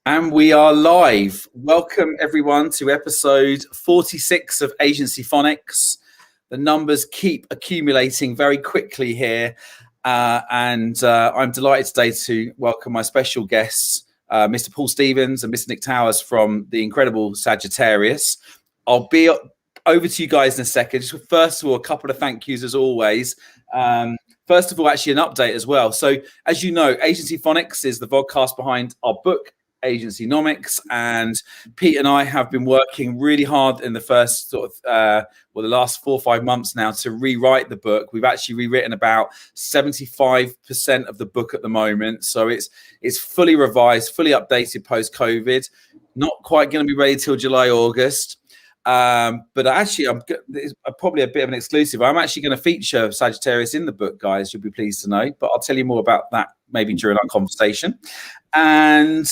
And we are live. Welcome everyone to episode 46 of Agencyphonics. The numbers keep accumulating very quickly here. And I'm delighted today to welcome my special guests, Mr. Paul Stevens and Mr. Nick Towers from the incredible Sagittarius. I'll be over to you guys in a second. Just first of all, a couple of thank yous as always. First of all, actually an update as well. So as you know, Agencyphonics is the vodcast behind our book, Agencynomics, and Pete and I have been working really hard in the first the last 4 or 5 months now to rewrite the book. We've actually rewritten about 75% of the book at the moment, so it's fully revised, fully updated post-COVID. Not quite going to be ready till July, August. But actually, it's probably a bit of an exclusive. I'm actually going to feature Sagittarius in the book, guys. You'll be pleased to know. But I'll tell you more about that maybe during our conversation. And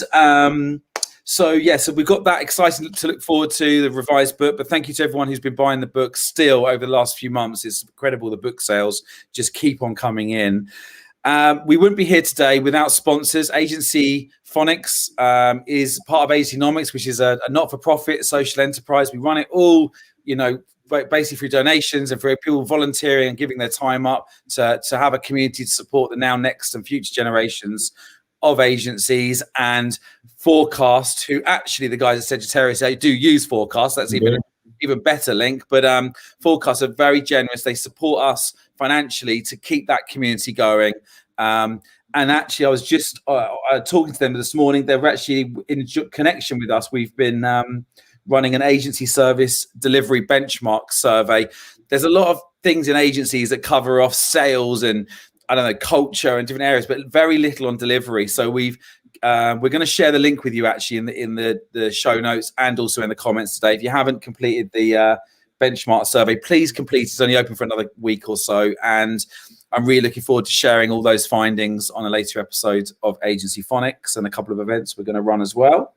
so we've got that exciting to look forward to, the revised book. But thank you to everyone who's been buying the book still over the last few months. It's incredible. The book sales just keep on coming in. We wouldn't be here today without sponsors. Agencyphonics is part of Agencynomics, which is a not-for-profit social enterprise. We run it all, basically through donations and for people volunteering and giving their time up to have a community to support the now, next and future generations of agencies. And Forecast, who actually the guys at Sagittarius, they do use Forecast. That's even better link. But Forecast are very generous. They support us financially to keep that community going. And actually, I was just talking to them this morning. They're actually in connection with us. We've been running an agency service delivery benchmark survey. There's a lot of things in agencies that cover off sales and culture and different areas, but very little on delivery. So we're going to share the link with you actually in the show notes and also in the comments today. If you haven't completed the benchmark survey, please complete it. It's only open for another week or so, and I'm really looking forward to sharing all those findings on a later episode of Agencyphonics and a couple of events we're going to run as well.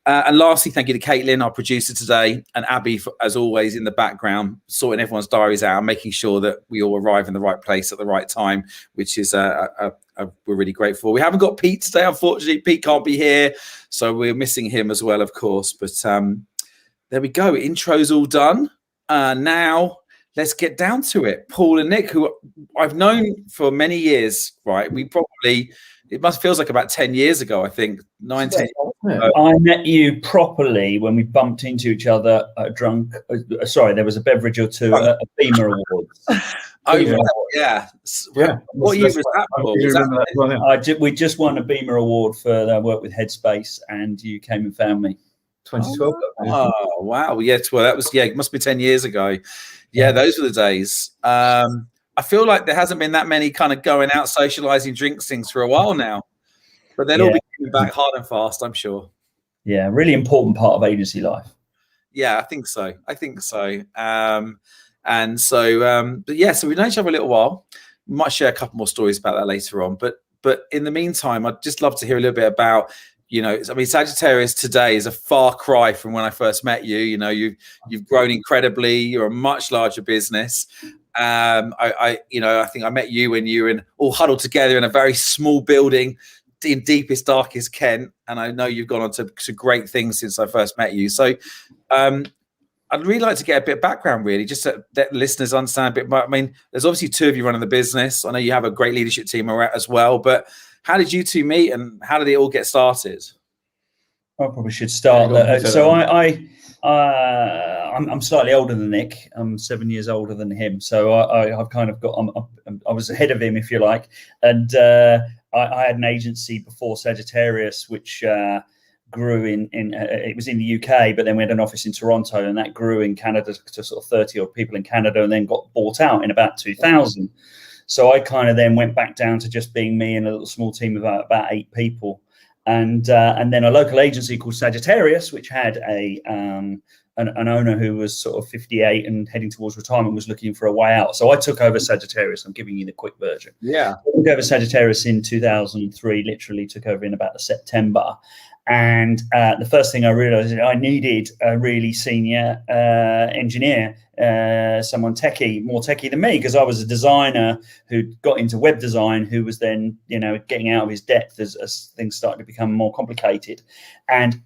And lastly, thank you to Caitlin, our producer today, and Abby, as always, in the background, sorting everyone's diaries out, making sure that we all arrive in the right place at the right time, which is we're really grateful. We haven't got Pete today, unfortunately. Pete can't be here, so we're missing him as well, of course. But there we go. Intro's all done. Now let's get down to it. Paul and Nick, who I've known for many years, right? It feels like about 10 years ago, I think, 10 years ago. I met you properly when we bumped into each other drunk. There was a beverage or two at Beamer Awards. Yeah. What year was that? We just won a Beamer Award for our work with Headspace, and you came and found me. 2012. Oh, wow. Yeah, well, that was, it must be 10 years ago. Yeah, those were the days. I feel like there hasn't been that many kind of going out, socializing, drinks things for a while now. But they'll all be coming back hard and fast, I'm sure. Yeah, really important part of agency life. Yeah, I think so. But we've known each other a little while. We might share a couple more stories about that later on. But in the meantime, I'd just love to hear a little bit about, Sagittarius today is a far cry from when I first met you. You've grown incredibly. You're a much larger business. I think I met you when you were all huddled together in a very small building in deepest, darkest Kent. And I know you've gone on to great things since I first met you. So I'd really like to get a bit of background, really, just to let listeners understand a bit more. I mean, there's obviously two of you running the business. I know you have a great leadership team as well, but how did you two meet and how did it all get started? I probably should start. I'm slightly older than Nick. I'm 7 years older than him. So I've kind of I was ahead of him, if you like. And I had an agency before Sagittarius, which grew it was in the UK, but then we had an office in Toronto, and that grew in Canada to sort of 30 odd people in Canada, and then got bought out in about 2000. So I kind of then went back down to just being me and a little small team of about 8 people. And then a local agency called Sagittarius, which had an owner who was sort of 58 and heading towards retirement, was looking for a way out. So I took over Sagittarius. I'm giving you the quick version. Yeah. I took over Sagittarius in 2003, literally took over in about September. And the first thing I realized is I needed a really senior engineer, someone more techie than me, because I was a designer who got into web design, who was then, getting out of his depth as things started to become more complicated. And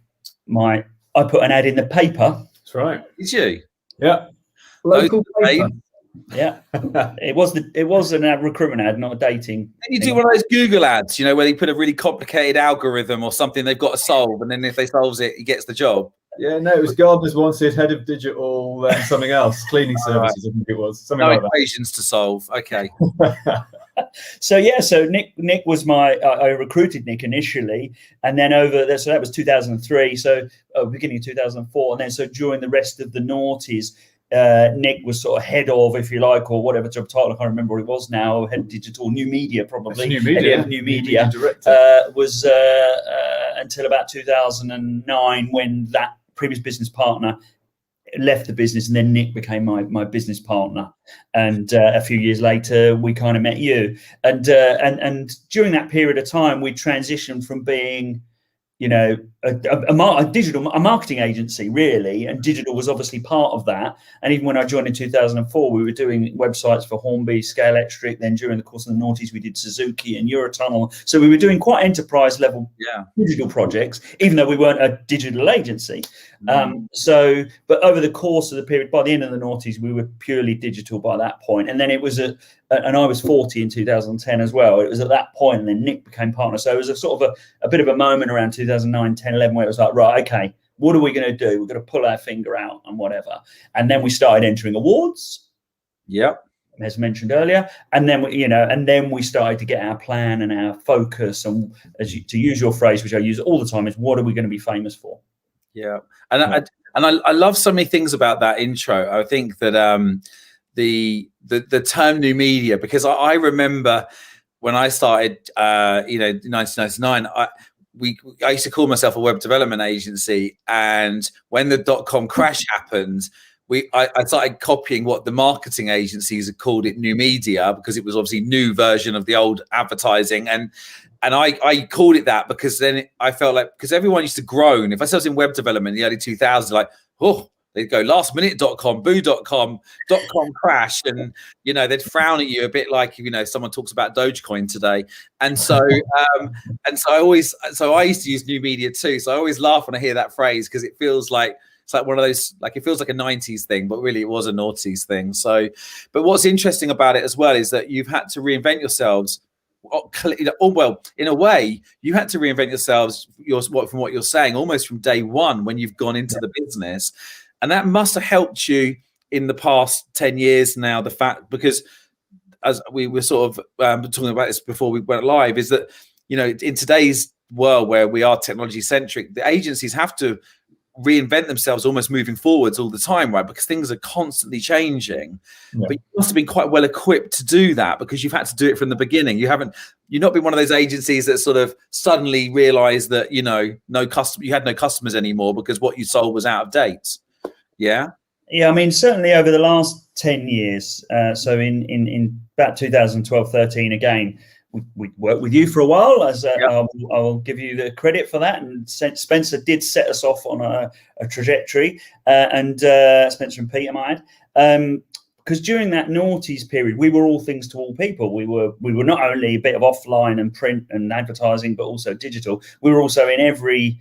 I put an ad in the paper. That's right. Did you? Yeah. Local paper. Yeah, it was an recruitment ad, not a dating. And you do one of those Google ads, where they put a really complicated algorithm or something they've got to solve, and then if they solves it, he gets the job. Yeah, no, it was Gardeners Wanted, head of digital, and something else, cleaning services. I think it was something like equations to solve. Okay. So Nick was I recruited Nick initially, and then so that was 2003. So beginning of 2004, and then so during the rest of the noughties. Nick was sort of head of, if you like, or whatever job title, I can't remember what it was now, head of digital, new media, probably. New media. New media was until about 2009, when that previous business partner left the business, and then Nick became my business partner. And a few years later, we kind of met you. And during that period of time, we transitioned from being a marketing agency, really, and digital was obviously part of that. And even when I joined in 2004, we were doing websites for Hornby, Scale Electric. Then during the course of the noughties, we did Suzuki and Eurotunnel. So we were doing quite enterprise level digital projects, even though we weren't a digital agency. But over the course of the period, by the end of the noughties, we were purely digital by that point. And then it was and I was 40 in 2010 as well. It was at that point, and then Nick became partner. So it was a sort of a bit of a moment around 2009, 10, 11, where it was like, right, okay, what are we going to do? We're going to pull our finger out and whatever. And then we started entering awards. Yep. As mentioned earlier, and then we started to get our plan and our focus, and to use your phrase, which I use all the time, is what are we going to be famous for? Yeah, and I love so many things about that intro. I think that the term new media, because I remember when I started, 1999, I used to call myself a web development agency, and when the .com crash happened, I started copying what the marketing agencies had called it, new media, because it was obviously new version of the old advertising. And I called it that because then I felt like, because everyone used to groan. If I was in web development in the early 2000s, like, oh, they'd go lastminute.com, boo.com, .com crashed. And, they'd frown at you a bit like, someone talks about Dogecoin today. And so, I used to use new media too. So I always laugh when I hear that phrase, because it feels like, it's like one of those, like, it feels like a 90s thing, but really it was a noughties thing. So, but what's interesting about it as well is that you've had to reinvent yourselves. Well, in a way, you had to reinvent yourselves, from what you're saying, almost from day one when you've gone into the business. And that must have helped you in the past 10 years now, the fact, because as we were sort of talking about this before we went live, is that, in today's world where we are technology centric, the agencies have to reinvent themselves almost moving forwards all the time, right? Because things are constantly changing. But you must have been quite well equipped to do that, because you've had to do it from the beginning. You've not been one of those agencies that sort of suddenly realized that, you had no customers anymore because what you sold was out of date. Yeah. I mean, certainly over the last 10 years. So in about 2012, 13, again, we worked with you for a while, as I'll give you the credit for that. And Spencer did set us off on a trajectory, and Spencer and Pete, I might add, because during that noughties period, we were all things to all people. We were not only a bit of offline and print and advertising, but also digital. We were also in every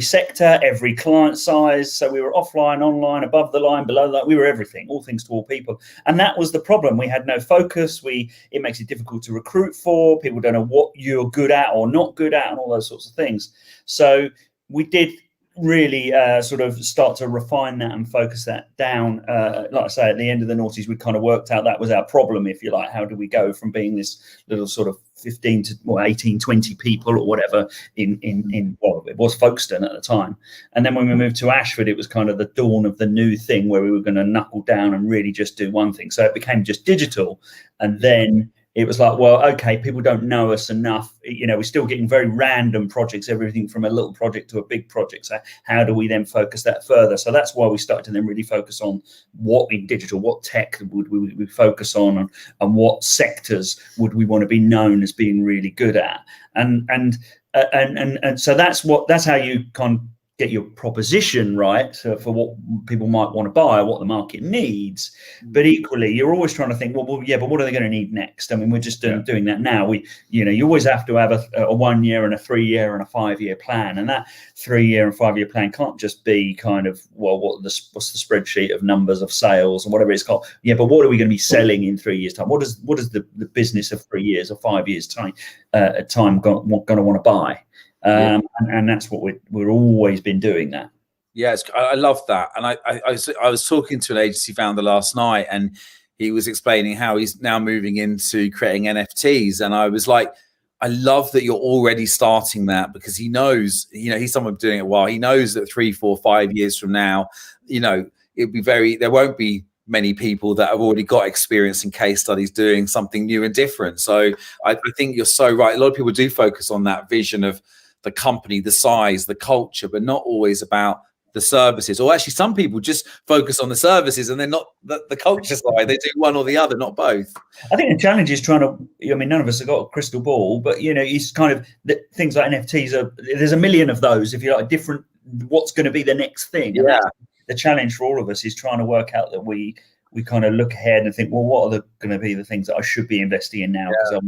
sector, every client size. So we were offline, online, above the line, below that. We were everything, all things to all people. And that was the problem. We had no focus. It makes it difficult to recruit for. People don't know what you're good at or not good at, and all those sorts of things. So we did really sort of start to refine that and focus that down. Like I say, at the end of the noughties, we kind of worked out that was our problem, if you like. How do we go from being this little sort of 15 to 18, 20 people or whatever in it was Folkestone at the time. And then when we moved to Ashford, it was kind of the dawn of the new thing where we were going to knuckle down and really just do one thing. So it became just digital. And then it was like, well, okay, people don't know us enough. We're still getting very random projects, everything from a little project to a big project. So how do we then focus that further? So that's why we started to then really focus on what in digital, what tech would we focus on, and what sectors would we want to be known as being really good at. And so that's how you kind of get your proposition right for what people might want to buy, what the market needs. But equally, you're always trying to think, well, yeah, but what are they going to need next? I mean, we're just doing that now. You always have to have a 1 year and a 3 year and a 5 year plan, and that 3 year and 5 year plan can't just be kind of, well, what's the spreadsheet of numbers of sales or whatever it's called. Yeah, but what are we going to be selling in 3 years' time? What is the business of 3 years or 5 years time going to want to buy? And that's what we're always been doing that. Yeah, I love that. And I was talking to an agency founder last night, and he was explaining how he's now moving into creating NFTs. And I was like, I love that you're already starting that, because he knows, he's someone doing it a while. He knows that 3, 4, 5 years from now, there won't be many people that have already got experience in case studies doing something new and different. So I think you're so right. A lot of people do focus on that vision of the company, the size, the culture, but not always about the services. Or actually, some people just focus on the services and they're not the culture side. They do one or the other, not both. I think the challenge is trying to, none of us have got a crystal ball, but, it's kind of things like NFTs there's a million of those, if you like, different, what's going to be the next thing. And that's the challenge for all of us, is trying to work out that we kind of look ahead and think, well, what are going to be the things that I should be investing in now, because I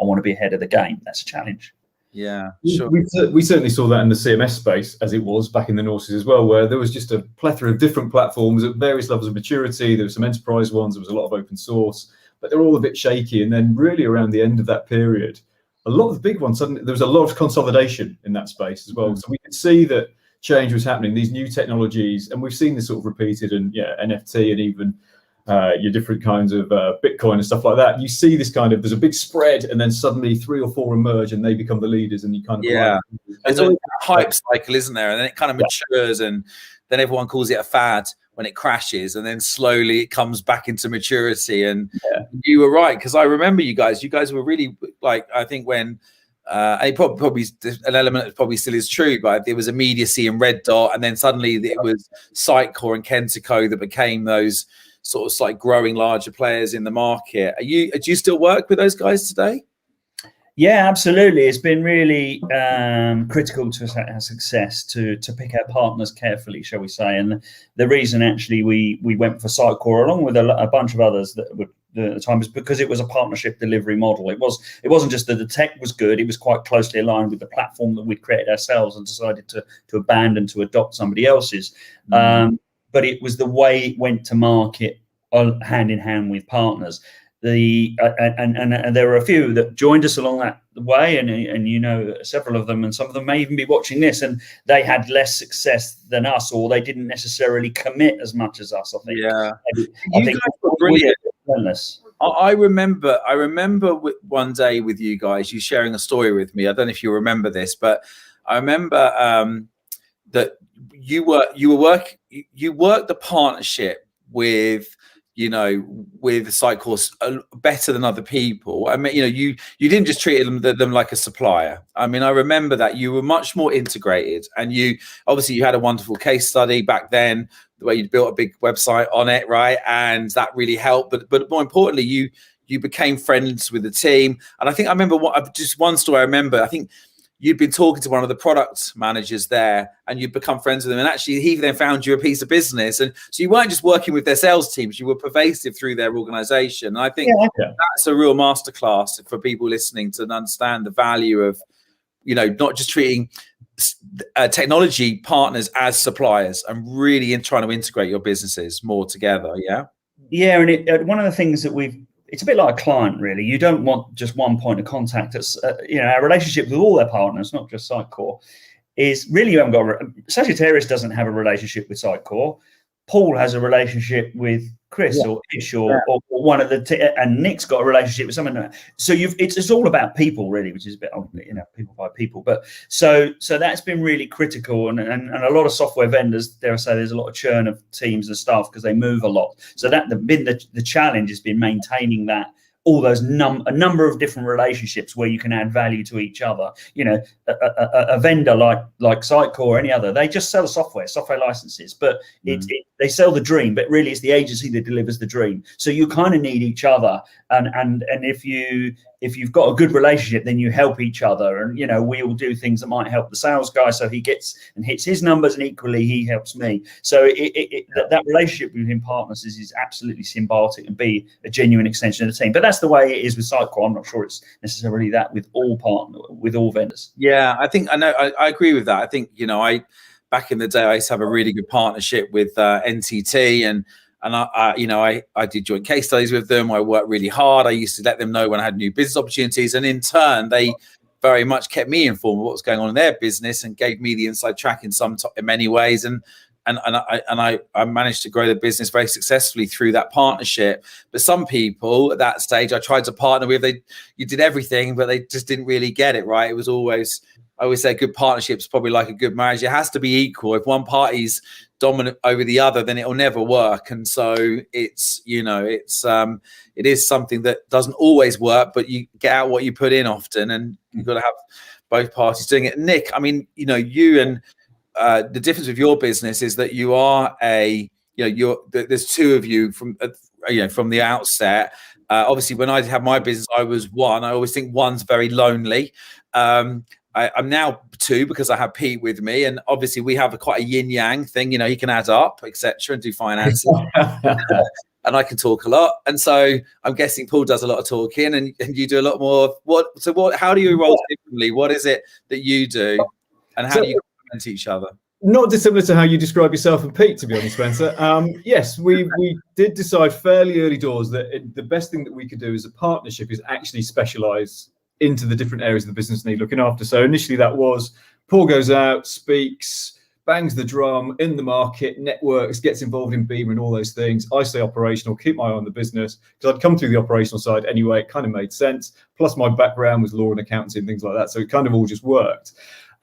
want to be ahead of the game. That's a challenge. Yeah, sure. We certainly saw that in the CMS space, as it was back in the noughties as well, where there was just a plethora of different platforms at various levels of maturity. There were some enterprise ones, there was a lot of open source, but they're all a bit shaky. And then really around the end of that period, a lot of the big ones, suddenly there was a lot of consolidation in that space as well. So we could see that change was happening, these new technologies, and we've seen this sort of repeated in NFT and even your different kinds of Bitcoin and stuff like that. You see this kind of, there's a big spread, and then suddenly 3 or 4 emerge and they become the leaders, and you kind of there's always a hype cycle, isn't there? And then it kind of matures, and then everyone calls it a fad when it crashes, and then slowly it comes back into maturity. And you were right, because I remember you guys were really, like, I think when and it probably an element that probably still is true, but there was immediacy in Red Dot, and then suddenly it was Sitecore and Kentico that became those sort of like growing larger players in the market. Do you still work with those guys today? Yeah, absolutely. It's been really critical to our success to pick our partners carefully, shall we say. And the reason actually we went for Sitecore along with a bunch of others that would at the time is because it was a partnership delivery model. It wasn't just that the tech was good, it was quite closely aligned with the platform that we'd created ourselves and decided to abandon to adopt somebody else's. But it was the way it went to market hand in hand with partners. And there were a few that joined us along that way, and several of them, and some of them may even be watching this, and they had less success than us, or they didn't necessarily commit as much as us. I think. Yeah, I think guys were brilliant. I remember one day with you guys, you sharing a story with me. I don't know if you remember this, but I remember that you worked the partnership with Sitecore better than other people. I mean, you didn't just treat them like a supplier. I mean, I remember that you were much more integrated, and you had a wonderful case study back then, the way you built a big website on it, right? And that really helped. But more importantly, you became friends with the team. And I think I remember just one story. I remember, I think you'd been talking to one of the product managers there, and you'd become friends with them. And actually, he then found you a piece of business. And so you weren't just working with their sales teams, you were pervasive through their organization. And I think that's a real masterclass for people listening to understand the value of, not just treating technology partners as suppliers, and really trying to integrate your businesses more together. Yeah. And one of the things that it's a bit like a client, really. You don't want just one point of contact. It's, our relationship with all their partners, not just Sitecore, is really, you haven't got. Sagittarius doesn't have a relationship with Sitecore. Paul has a relationship with Chris or Ish or one of and Nick's got a relationship with someone. So it's all about people, really, which is a bit, people by people. But so that's been really critical, and a lot of software vendors, dare I say, there's a lot of churn of teams and staff because they move a lot. So the challenge has been maintaining that all those a number of different relationships where you can add value to each other. You know, a vendor like Sitecore or any other, they just sell software licenses, but they sell the dream, but really it's the agency that delivers the dream. So you kind of need each other, and if you've got a good relationship, then you help each other. And, you know, we all do things that might help the sales guy so he gets and hits his numbers, and equally he helps me. So that relationship between partners is absolutely symbiotic and be a genuine extension of the team. But that's the way it is with Sitecore. I'm not sure it's necessarily that with all vendors. Yeah, I agree with that. I think, you know, back in the day, I used to have a really good partnership with NTT, and I did joint case studies with them. I worked really hard. I used to let them know when I had new business opportunities, and in turn, they very much kept me informed of what was going on in their business and gave me the inside track in many ways. And I managed to grow the business very successfully through that partnership. But some people at that stage I tried to partner with, you did everything, but they just didn't really get it right. It was always, I always say, good partnerships probably like a good marriage. It has to be equal. If one party's dominant over the other, then it'll never work. And so it's, you know, it is something that doesn't always work, but you get out what you put in often, and you've got to have both parties doing it. Nick, I mean, you know, you and the difference with your business is that you are there's two of you from the outset. Obviously, when I have my business, I was one. I always think one's very lonely. I'm now two because I have Pete with me, and obviously we have quite a yin yang thing. You know, he can add up, etc., and do finances, and I can talk a lot. And so I'm guessing Paul does a lot of talking, and you do a lot more. How do you roll differently? What is it that you do, and how do you complement each other? Not dissimilar to how you describe yourself and Pete, to be honest, Spencer. Yes, we did decide fairly early doors that the best thing that we could do as a partnership is actually specialise into the different areas of the business need looking after. So initially that was Paul goes out, speaks, bangs the drum in the market, networks, gets involved in Beamer and all those things. I stay operational, keep my eye on the business, because I'd come through the operational side anyway. It kind of made sense. Plus my background was law and accounting and things like that. So it kind of all just worked.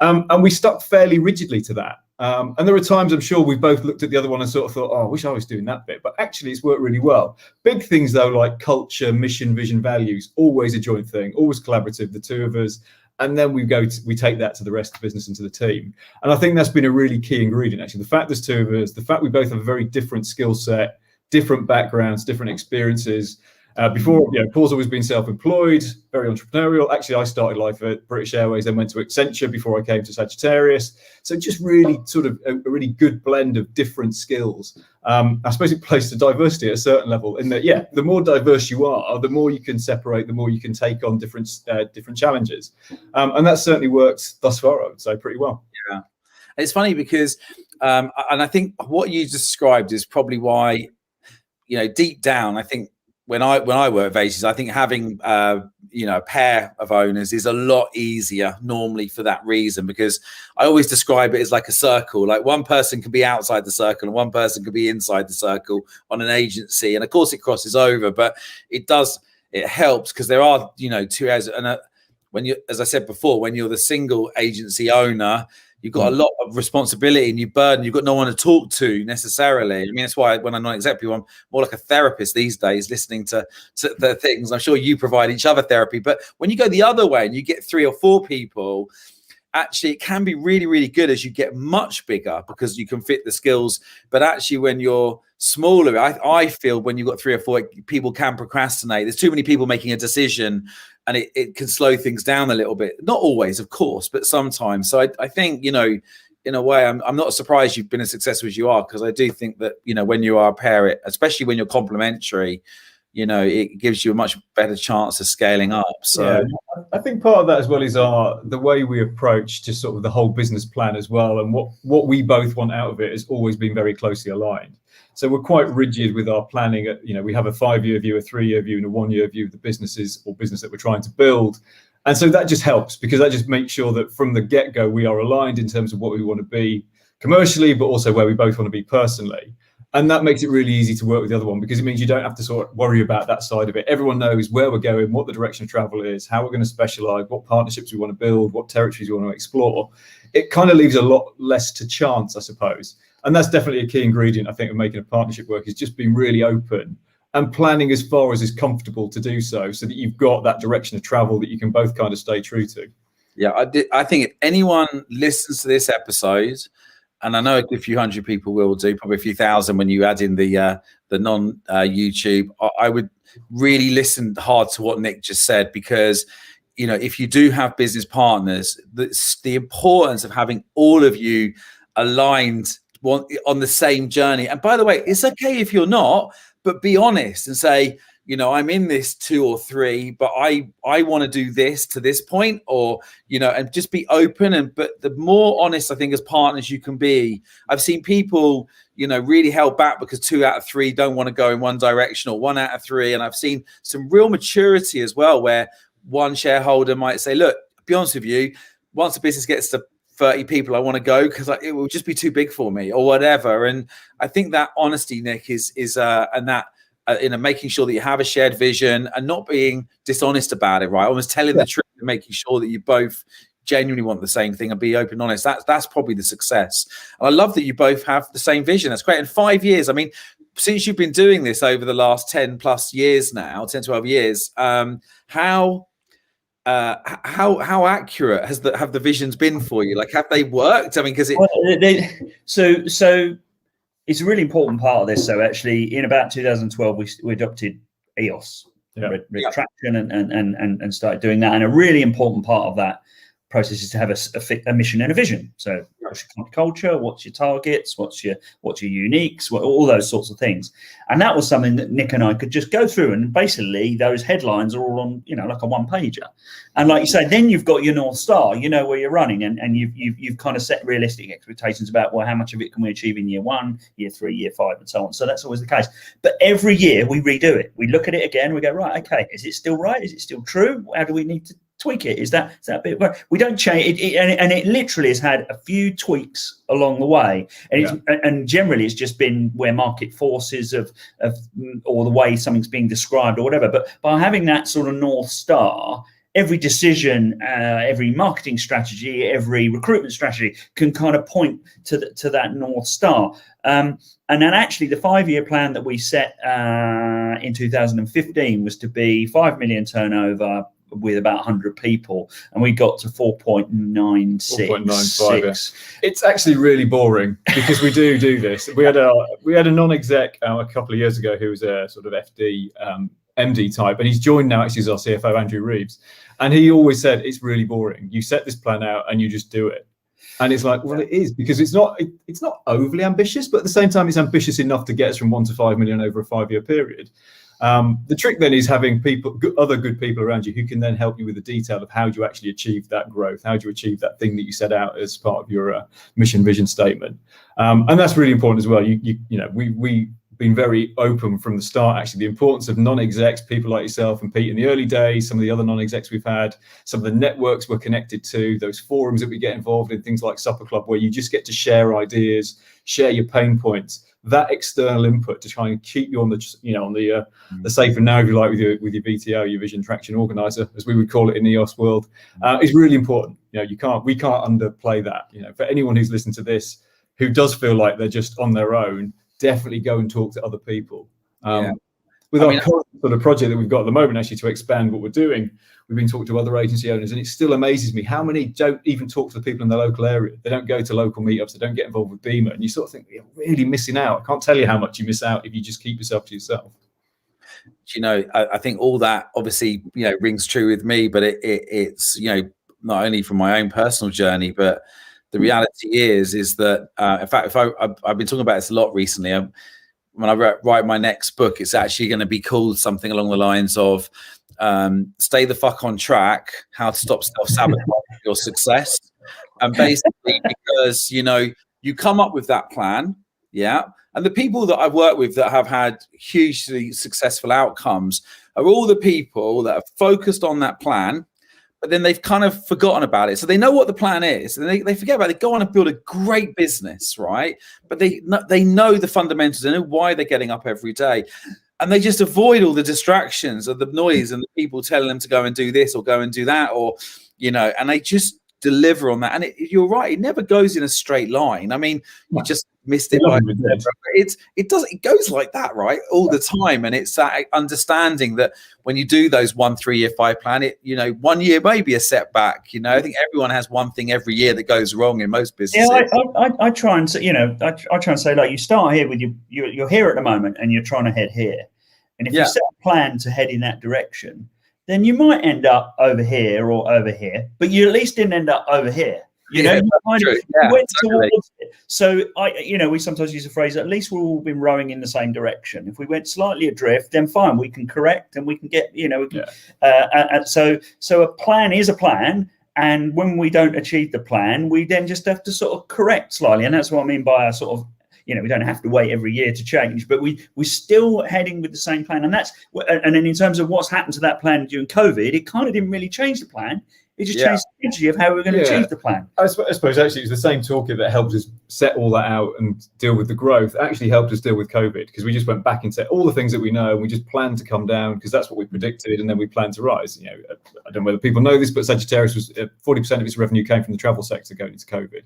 And we stuck fairly rigidly to that. And there were times I'm sure we both looked at the other one and sort of thought, oh, I wish I was doing that bit. But actually, it's worked really well. Big things, though, like culture, mission, vision, values, always a joint thing, always collaborative, the two of us. And then we take that to the rest of the business and to the team. And I think that's been a really key ingredient, actually. The fact there's two of us, the fact we both have a very different skill set, different backgrounds, different experiences. Before, Paul's always been self-employed, very entrepreneurial. Actually, I started life at British Airways, then went to Accenture before I came to Sagittarius. So just really sort of a really good blend of different skills. I suppose it plays to diversity at a certain level in that, the more diverse you are, the more you can separate, the more you can take on different challenges. And that certainly worked thus far, I would say, pretty well. Yeah. It's funny because, and I think what you described is probably why, deep down, I think, when I work with agencies, I think having a pair of owners is a lot easier normally for that reason, because I always describe it as like a circle. Like one person can be outside the circle and one person can be inside the circle on an agency, and of course it crosses over, but it helps because there are two areas. And when you, as I said before, when you're the single agency owner, you've got a lot of responsibility and you've got no one to talk to necessarily. I mean, that's why when I'm not executive, I'm more like a therapist these days, listening to the things. I'm sure you provide each other therapy. But when you go the other way and you get 3 or 4 people, actually it can be really, really good as you get much bigger because you can fit the skills. But actually when you're smaller, I feel when you've got 3 or 4, people can procrastinate. There's too many people making a decision, and it can slow things down a little bit. Not always, of course, but sometimes. So I think, in a way, I'm not surprised you've been as successful as you are, because I do think that, when you are a pair, especially when you're complementary, it gives you a much better chance of scaling up. So I think part of that as well is the way we approach just sort of the whole business plan as well. And what we both want out of it has always been very closely aligned. So we're quite rigid with our planning. We have a 5-year view, a 3-year view, and a 1-year view of the business that we're trying to build. And so that just helps, because that just makes sure that from the get-go, we are aligned in terms of what we want to be commercially, but also where we both want to be personally. And that makes it really easy to work with the other one, because it means you don't have to sort of worry about that side of it. Everyone knows where we're going, what the direction of travel is, how we're going to specialize, what partnerships we want to build, what territories we want to explore. It kind of leaves a lot less to chance, I suppose. And that's definitely a key ingredient, I think, of making a partnership work, is just being really open and planning as far as is comfortable to do so that you've got that direction of travel that you can both kind of stay true to. Yeah, I think if anyone listens to this episode, and I know a good few hundred people will do, probably a few thousand when you add in the non YouTube, I would really listen hard to what Nick just said, because if you do have business partners, the importance of having all of you aligned on the same journey. And by the way, it's okay if you're not, but be honest and say, I'm in this 2 or 3, but I want to do this to this point, or, and just be open. But the more honest, I think, as partners you can be. I've seen people, really held back because 2 out of 3 don't want to go in one direction, or 1 out of 3. And I've seen some real maturity as well, where one shareholder might say, look, to be honest with you, once the business gets to 30 people, I want to go because it will just be too big for me, or whatever. And I think that honesty, Nick, is and that, making sure that you have a shared vision and not being dishonest about it, right? Almost telling the truth and making sure that you both genuinely want the same thing and be open and honest. That's probably the success. And I love that you both have the same vision. That's great. In 5 years, I mean, since you've been doing this over the last 10 plus years now, 10, 12 years, how accurate have the visions been for you? Like, have they worked? I mean, because so it's a really important part of this. So actually, in about 2012, we adopted EOS, retraction, and started doing that. And a really important part of that process is to have a mission and a vision. So what's your culture, what's your targets, what's your uniques, all those sorts of things. And that was something that Nick and I could just go through, and basically those headlines are all on, like a one pager. And like you say, then you've got your North Star, where you're running, and you've kind of set realistic expectations about, well, how much of it can we achieve in year 1, year 3, year 5, and so on. So that's always the case. But every year we redo it. We look at it again. We go, right, okay, is it still right? Is it still true? How do we need to tweak it? Is that a bit where we don't change it, and it literally has had a few tweaks along the way, and and generally it's just been where market forces of or the way something's being described or whatever. But by having that sort of North Star, every decision, every marketing strategy, every recruitment strategy can kind of point to that North Star. And then actually the 5-year plan that we set in 2015 was to be 5 million turnover with about 100 people, and we got to 4.96. 4.95. It's actually really boring because we do this. We had a non-exec a couple of years ago who was a sort of FD MD type, and he's joined now actually as our CFO, Andrew Reeves, and he always said it's really boring. You set this plan out and you just do it. And it's like, well, it is, because it's not overly ambitious, but at the same time it's ambitious enough to get us from 1 to 5 million over a 5-year period. The trick then is having other good people around you who can then help you with the detail of how do you actually achieve that growth, how do you achieve that thing that you set out as part of your mission vision statement, and that's really important as well. We've been very open from the start, actually, the importance of non-execs, people like yourself and Pete in the early days, some of the other non-execs we've had, some of the networks we're connected to, those forums that we get involved in, things like Supper Club, where you just get to share ideas, share your pain points. That external input to try and keep you on the safe and narrow, if you like, with your VTO, your Vision Traction Organizer, as we would call it in the EOS world, is really important. We can't underplay that. For anyone who's listened to this who does feel like they're just on their own, definitely go and talk to other people. With our current sort of project that we've got at the moment, actually, to expand what we're doing, we've been talking to other agency owners, and it still amazes me how many don't even talk to the people in the local area. They don't go to local meetups. They don't get involved with Beamer, and you sort of think you're really missing out. I can't tell you how much you miss out if you just keep yourself to yourself. I think all that obviously rings true with me, but it's not only from my own personal journey, but the reality is that in fact, I've been talking about this a lot recently. When I write my next book, it's actually going to be called something along the lines of "Stay the fuck on track: How to Stop Self-Sabotage Your Success." And basically, because you come up with that plan, and the people that I've worked with that have had hugely successful outcomes are all the people that are focused on that plan, but then they've kind of forgotten about it. So they know what the plan is, and they forget about it. They go on and build a great business, right? But they know the fundamentals. They know why they're getting up every day. And they just avoid all the distractions of the noise and the people telling them to go and do this or go and do that, or, and they just deliver on that. And you're right, it never goes in a straight line. I mean, you just missed it by it goes like that, right, all the time. And it's that understanding that when you do those 1 3 year 5 plan, it, you know, 1 year may be a setback. You know, I think everyone has one thing every year that goes wrong in most businesses. I try and say, you know, I try and say, like, you start here with you're here at the moment and you're trying to head here, and if you set a plan to head in that direction, then you might end up over here or over here, but you at least didn't end up over here. You know, you went towards it. So we sometimes use the phrase, at least we've all been rowing in the same direction. If we went slightly adrift, then fine, we can correct and we can get, so a plan is a plan. And when we don't achieve the plan, we then just have to sort of correct slightly. And that's what I mean by a sort of, you know, we don't have to wait every year to change, but we're still heading with the same plan. And then in terms of what's happened to that plan during COVID, it kind of didn't really change the plan. It just changed the strategy of how we were going to achieve the plan. I suppose actually it was the same toolkit that helped us set all that out and deal with the growth. Actually helped us deal with COVID, because we just went back and said all the things that we know, and we just planned to come down because that's what we predicted, and then we planned to rise. You know, I don't know whether people know this, but Sagittarius was 40% of its revenue came from the travel sector going into COVID.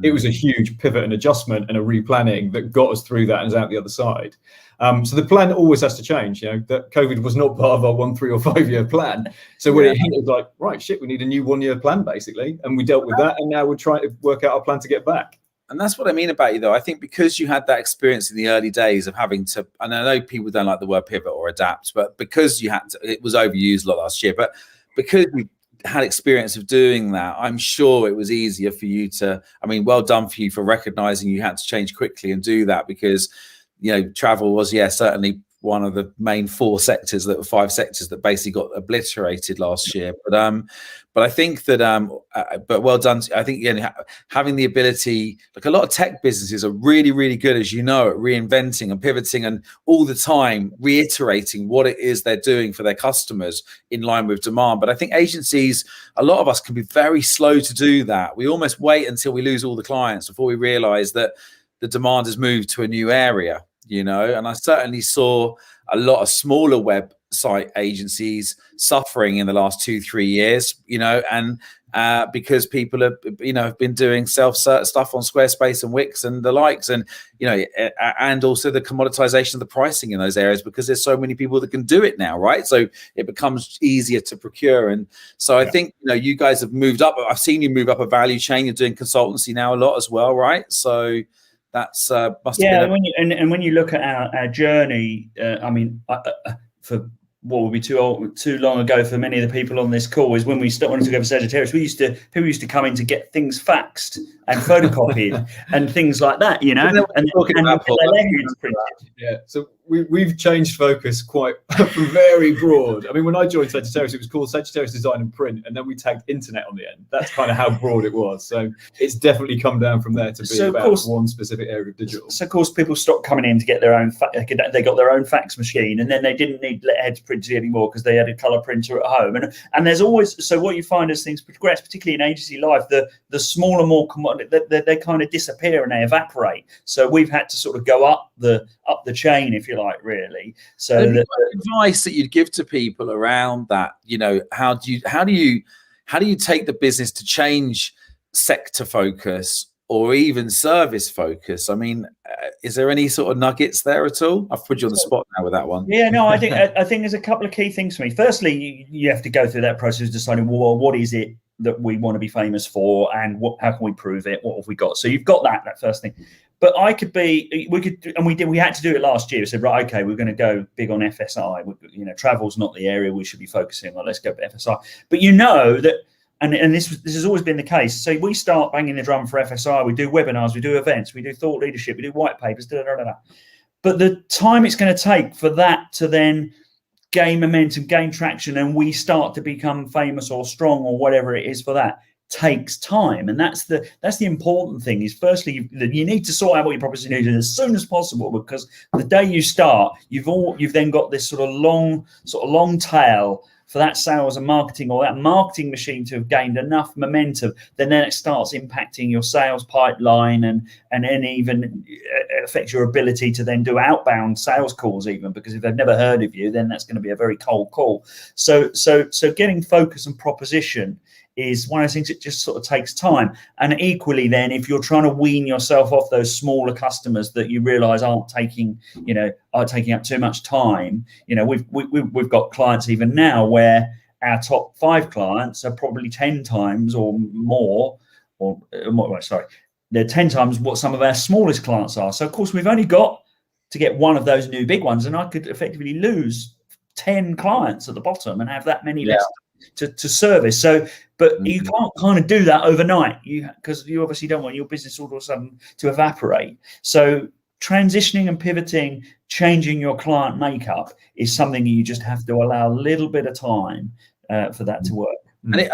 It was a huge pivot and adjustment and a replanning that got us through that and is out the other side. So the plan always has to change. You know, that COVID was not part of our 1 3 or 5 year plan. So when it hit, it was like, right, shit, we need a new 1 year plan basically, and we dealt with that, and now we're trying to work out our plan to get back. And that's what I mean about you, though. I think because you had that experience in the early days of having to, and I know people don't like the word pivot or adapt, but because you had to, it was overused a lot last year, but because we had experience of doing that, I'm sure it was easier for you to, I mean, well done for you for recognizing you had to change quickly and do that, because, you know, travel was, certainly one of the main 5 sectors that basically got obliterated last year. But I think that, but well done. I think, again, having the ability, like a lot of tech businesses are really, really good, as you know, at reinventing and pivoting and all the time reiterating what it is they're doing for their customers in line with demand. But I think agencies, a lot of us can be very slow to do that. We almost wait until we lose all the clients before we realize that the demand has moved to a new area. You know, and I certainly saw a lot of smaller website agencies suffering in the last 2-3 years, you know, and because people have, you know, have been doing self-cert stuff on Squarespace and Wix and the likes, and, you know, and also the commoditization of the pricing in those areas, because there's so many people that can do it now, right? So it becomes easier to procure. And so I think, you know, you guys have moved up. I've seen you move up a value chain. You're doing consultancy now a lot as well, right? So that's must have been when you look at our journey, I mean, for what would be too long ago for many of the people on this call, is when we wanted to go for Sagittarius, people used to come in to get things faxed and photocopied and things like that, you know, and so we've changed focus quite very broad. I mean, when I joined Sagittarius, it was called Sagittarius Design and Print, and then we tagged internet on the end. That's kind of how broad it was. So it's definitely come down from there to be about one specific area of digital. So of course people stopped coming in to get their own they got their own fax machine, and then they didn't need letterhead printing anymore because they had a color printer at home. And there's always, so what you find as things progress, particularly in agency life, the smaller, more commodity, they kind of disappear and they evaporate. So we've had to sort of go up the chain, if you like, really. So advice that you'd give to people around that, you know, how do you take the business to change sector focus or even service focus? I mean, is there any sort of nuggets there at all? I've put you on the spot now with that one. Yeah, no, I think there's a couple of key things for me. Firstly, you have to go through that process of deciding, well, what is it that we want to be famous for, and how can we prove it? What have we got? So you've got that first thing. But we had to do it last year. We said, right, okay, we're going to go big on FSI. You know, travel's not the area we should be focusing on. Let's go for FSI. But you know that, and this has always been the case. So we start banging the drum for FSI. We do webinars, we do events, we do thought leadership, we do white papers, But the time it's going to take for that to then gain momentum, gain traction, and we start to become famous or strong or whatever it is for that, takes time. And that's the important thing, is firstly you need to sort out what your proposition is as soon as possible, because the day you start, you've then got this sort of long tail for that sales and marketing, or that marketing machine, to have gained enough momentum, then it starts impacting your sales pipeline and then even affects your ability to then do outbound sales calls, even, because if they've never heard of you, then that's going to be a very cold call. So getting focus and proposition is one of those things that just sort of takes time. And equally then, if you're trying to wean yourself off those smaller customers that you realize are taking up too much time, we've got clients even now where our top 5 clients are probably 10 times or more, they're 10 times what some of our smallest clients are. So of course we've only got to get one of those new big ones, and I could effectively lose 10 clients at the bottom and have that many less to service. So, but you can't kind of do that overnight, because you obviously don't want your business all of a sudden to evaporate. So transitioning and pivoting, changing your client makeup is something you just have to allow a little bit of time for that to work. And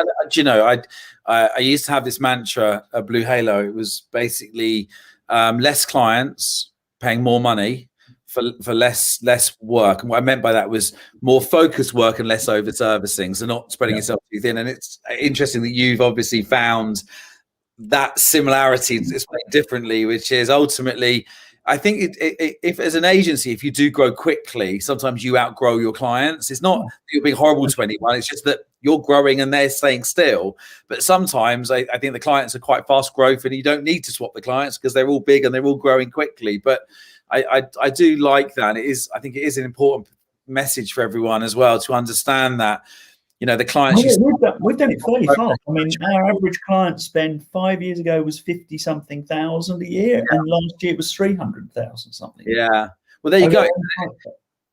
I used to have this mantra, a Blue Halo. It was basically less clients paying more money for less work. And what I meant by that was more focused work and less over servicing, so not spreading yourself too thin. And it's interesting that you've obviously found that similarity displayed differently, which is ultimately, I think if as an agency, if you do grow quickly, sometimes you outgrow your clients. It's not that you're being horrible to anyone. It's just that you're growing and they're staying still. But sometimes I think the clients are quite fast growth and you don't need to swap the clients because they're all big and they're all growing quickly. But I do like that. I think it is an important message for everyone as well to understand that, the clients. We've done it fairly fast. I mean, our average client spend 5 years ago was 50-something thousand a year, and last year it was 300,000 something. Yeah. Well, there you go.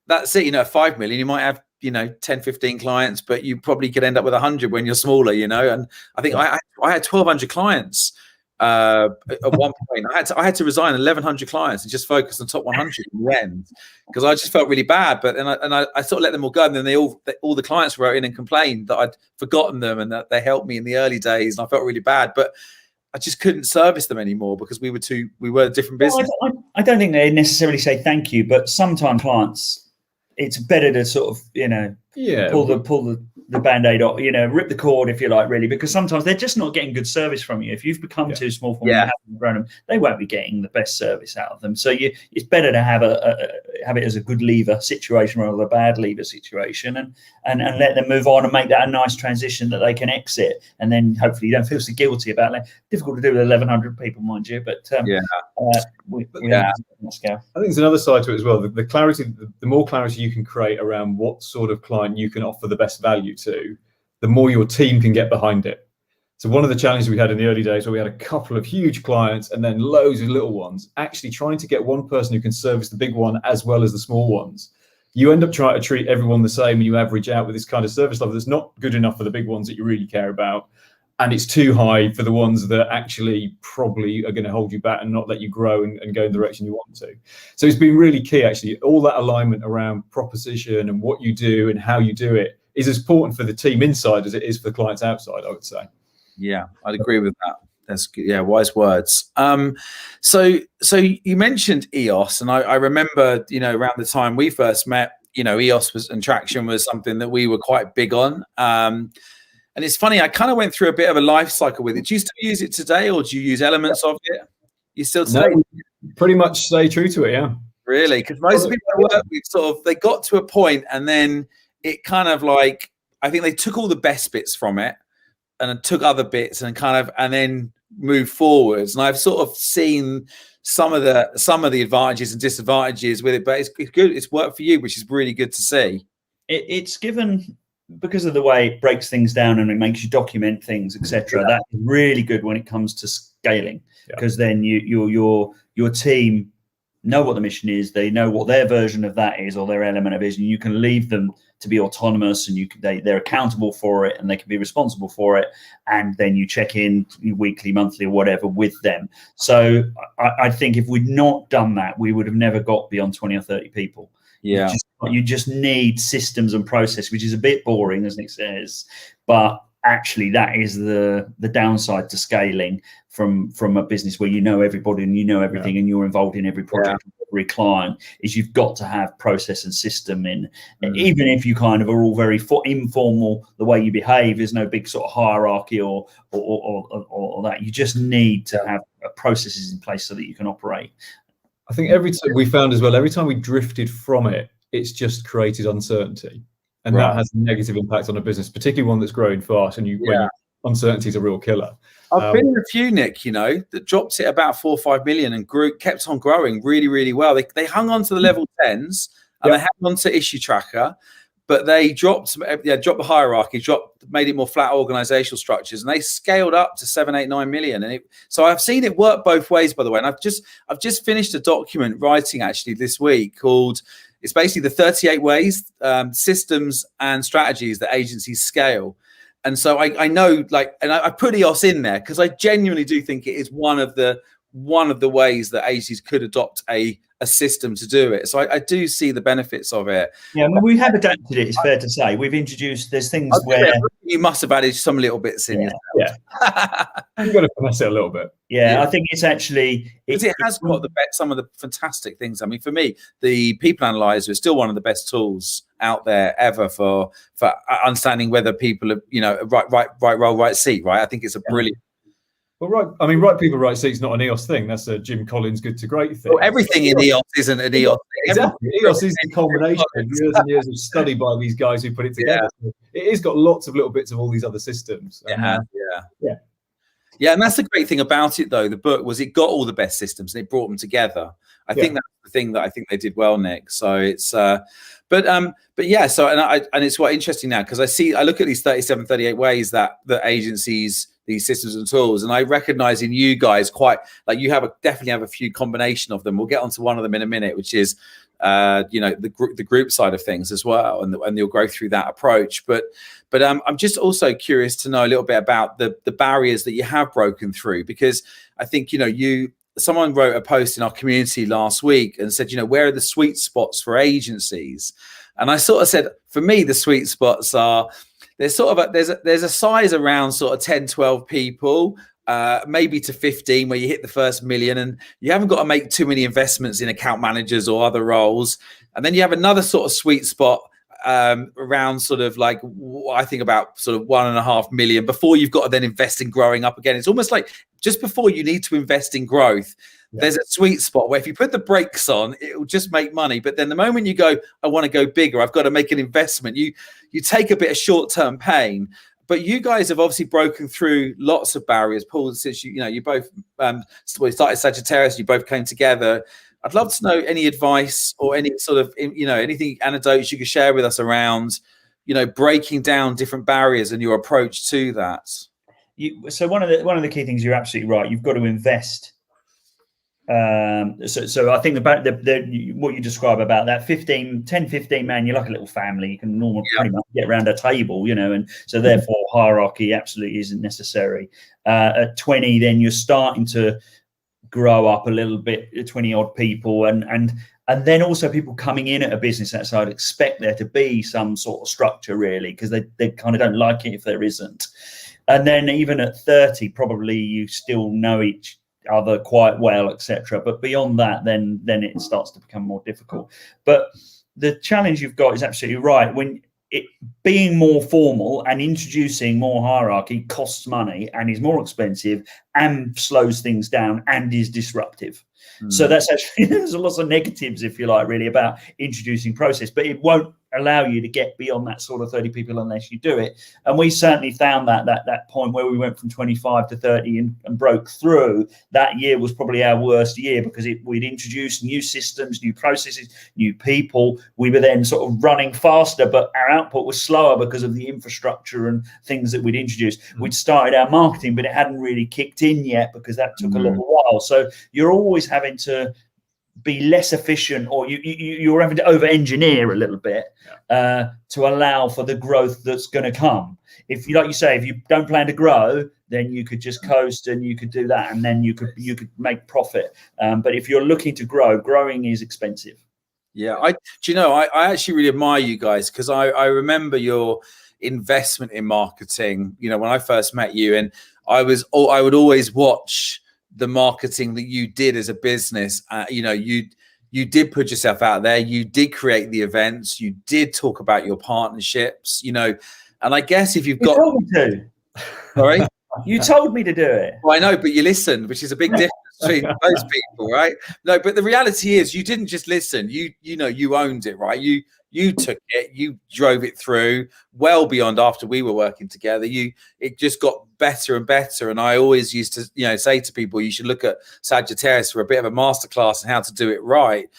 That's it. 5 million, you might have 10, 15 clients, but you probably could end up with 100 when you're smaller. And I think I had 1,200 clients at one point. I had to resign 1,100 clients and just focus on top 100 in the end, because I just felt really bad. But I sort of let them all go, and then all the clients wrote in and complained that I'd forgotten them and that they helped me in the early days, and I felt really bad. But I just couldn't service them anymore because we were a different business. I don't think they necessarily say thank you, but sometimes clients, it's better to sort of pull the band-aid off, rip the cord, if you like, really, because sometimes they're just not getting good service from you. If you've become too small for them, you haven't grown them, they won't be getting the best service out of them. So it's better to have it as a good lever situation rather than a bad lever situation, and let them move on and make that a nice transition that they can exit, and then hopefully you don't feel so guilty about it. Difficult to do with 1,100 people, mind you, but scale. I think there's another side to it as well. The clarity, the more clarity you can create around what sort of client you can offer the best value to, the more your team can get behind it. So one of the challenges we had in the early days, where we had a couple of huge clients and then loads of little ones, actually trying to get one person who can service the big one as well as the small ones. You end up trying to treat everyone the same, and you average out with this kind of service level that's not good enough for the big ones that you really care about, and it's too high for the ones that actually probably are going to hold you back and not let you grow and go in the direction you want to. So it's been really key, actually. All that alignment around proposition and what you do and how you do it is as important for the team inside as it is for the clients outside, I would say. Yeah, I'd agree with that. That's good. Yeah, wise words. So you mentioned EOS, and I remember, around the time we first met, EOS and traction was something that we were quite big on. And it's funny, I kind of went through a bit of a life cycle with it. Do you still use it today, or do you use elements of it? You still stay? No, pretty much stay true to it, yeah. Really? Because most people I work with they got to a point, and then it kind of like, I think they took all the best bits from it and took other bits and then moved forwards. And I've sort of seen some of the advantages and disadvantages with it, but it's good. It's worked for you, which is really good to see. It's given, because of the way it breaks things down and it makes you document things, etc. That's really good when it comes to scaling, because then your team know what the mission is, they know what their version of that is, or their element of it is, and you can leave them to be autonomous, and they're accountable for it, and they can be responsible for it, and then you check in weekly, monthly, or whatever with them. So I think if we'd not done that, we would have never got beyond 20 or 30 people. Yeah, you just need systems and process, which is a bit boring, as Nick says, but actually that is the downside to scaling from a business where you know everybody and you know everything and you're involved in every project, every client, is you've got to have process and system in. Even if you kind of are all very informal, the way you behave, there's no big sort of hierarchy or that. You just need to have processes in place so that you can operate. I think every time we drifted from it, it's just created uncertainty, and that has a negative impact on a business, particularly one that's growing fast. And when uncertainty is a real killer. I've been in a few, Nick, that dropped it about 4 or 5 million and kept on growing really, really well. They hung on to the level 10s and they hung on to issue tracker, but they dropped the hierarchy, made it more flat organizational structures, and they scaled up to 7, 8, 9 million. And so I've seen it work both ways, by the way. And I've just finished a document writing actually this week called, it's basically the 38 ways, systems and strategies that agencies scale. And so I know, and I put EOS in there because I genuinely do think it is one of the ways that agencies could adopt a system to do it. So I do see the benefits of it. Yeah, I mean, we have adapted it, it's fair to say. We've introduced, there's things where... You must have added some little bits in yourself. Yeah. You've got to finesse it a little bit. Yeah, I think it's actually... It has got some of the fantastic things. I mean, for me, the People Analyzer is still one of the best tools out there ever for understanding whether people are, right role, right seat, right? I think it's a brilliant... Well, right people, right seat's not an EOS thing. That's a Jim Collins good to great thing. Well, everything in EOS isn't an EOS thing. Exactly. EOS is the culmination of years and years of study by these guys who put it together. Yeah. It has got lots of little bits of all these other systems. Yeah, and that's the great thing about it, though. The book was it got all the best systems and it brought them together. I think that's the thing that I think they did well, Nick. So it's, but yeah. So and it's quite interesting now because I look at these 37, 38 ways that agencies, these systems and tools, and I recognize in you guys quite like you definitely have a few combination of them. We'll get onto one of them in a minute, which is the group side of things as well, and you'll go through that approach. But I'm just also curious to know a little bit about the barriers that you have broken through, because I think someone wrote a post in our community last week and said, where are the sweet spots for agencies? And I sort of said, for me, the sweet spots are there's a size around sort of 10, 12 people, maybe to 15 where you hit the first million and you haven't got to make too many investments in account managers or other roles. And then you have another sort of sweet spot around sort of like, I think about sort of 1.5 million before you've got to then invest in growing up again. It's almost like just before you need to invest in growth, there's a sweet spot where if you put the brakes on, it will just make money. But then the moment you go, I want to go bigger, I've got to make an investment, you take a bit of short-term pain. But you guys have obviously broken through lots of barriers. Paul, since you both started Sagittarius, you both came together. I'd love to know any advice or any sort of, anything, anecdotes you could share with us around, breaking down different barriers and your approach to that. So one of the key things, you're absolutely right. You've got to invest. So I think about what you describe about that 10, 15 man, you're like a little family. You can normally pretty much get around a table, and so therefore hierarchy absolutely isn't necessary. At 20, then you're starting to grow up a little bit, 20 odd people, and then also people coming in at a business outside expect there to be some sort of structure, really, because they kind of don't like it if there isn't. And then even at 30, probably you still know each other quite well, etc. But beyond that, then it starts to become more difficult. But the challenge you've got is absolutely right. When it being more formal and introducing more hierarchy costs money and is more expensive and slows things down and is disruptive. So that's actually, there's lots of negatives, if you like, really, about introducing process, but it won't allow you to get beyond that sort of 30 people unless you do it. And we certainly found that point where we went from 25 to 30 and broke through. That year was probably our worst year because we'd introduced new systems, new processes, new people. We were then sort of running faster, but our output was slower because of the infrastructure and things that we'd introduced. We'd started our marketing, but it hadn't really kicked in yet because that took a little while. So you're always having to be less efficient, or you're having to over-engineer a little bit to allow for the growth that's going to come. If you, like you say, if you don't plan to grow, then you could just coast and you could do that, and then you could make profit. But if you're looking to grow, growing is expensive. Yeah, I actually really admire you guys because I remember your investment in marketing. When I first met you, and I would always watch the marketing that you did as a business. You did put yourself out there. You did create the events. You did talk about your partnerships. And I guess if you've got, told me to. Sorry, you told me to do it. Well, I know, but you listened, which is a big difference between most people, right? No, but the reality is, you didn't just listen. You owned it, right? You took it, you drove it through well beyond after we were working together. It just got better and better. And I always used to, say to people, you should look at Sagittarius for a bit of a masterclass on how to do it right.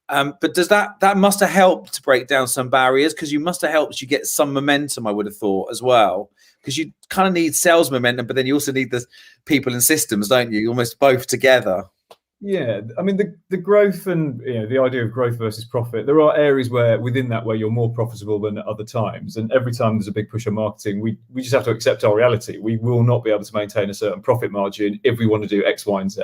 But does that must have helped to break down some barriers, because you must have helped you get some momentum, I would have thought, as well, because you kind of need sales momentum, but then you also need the people and systems, don't you? Almost both together. Yeah, I mean, the growth and the idea of growth versus profit, there are areas within that where you're more profitable than at other times. And every time there's a big push on marketing, we just have to accept our reality. We will not be able to maintain a certain profit margin if we want to do X, Y, and Z.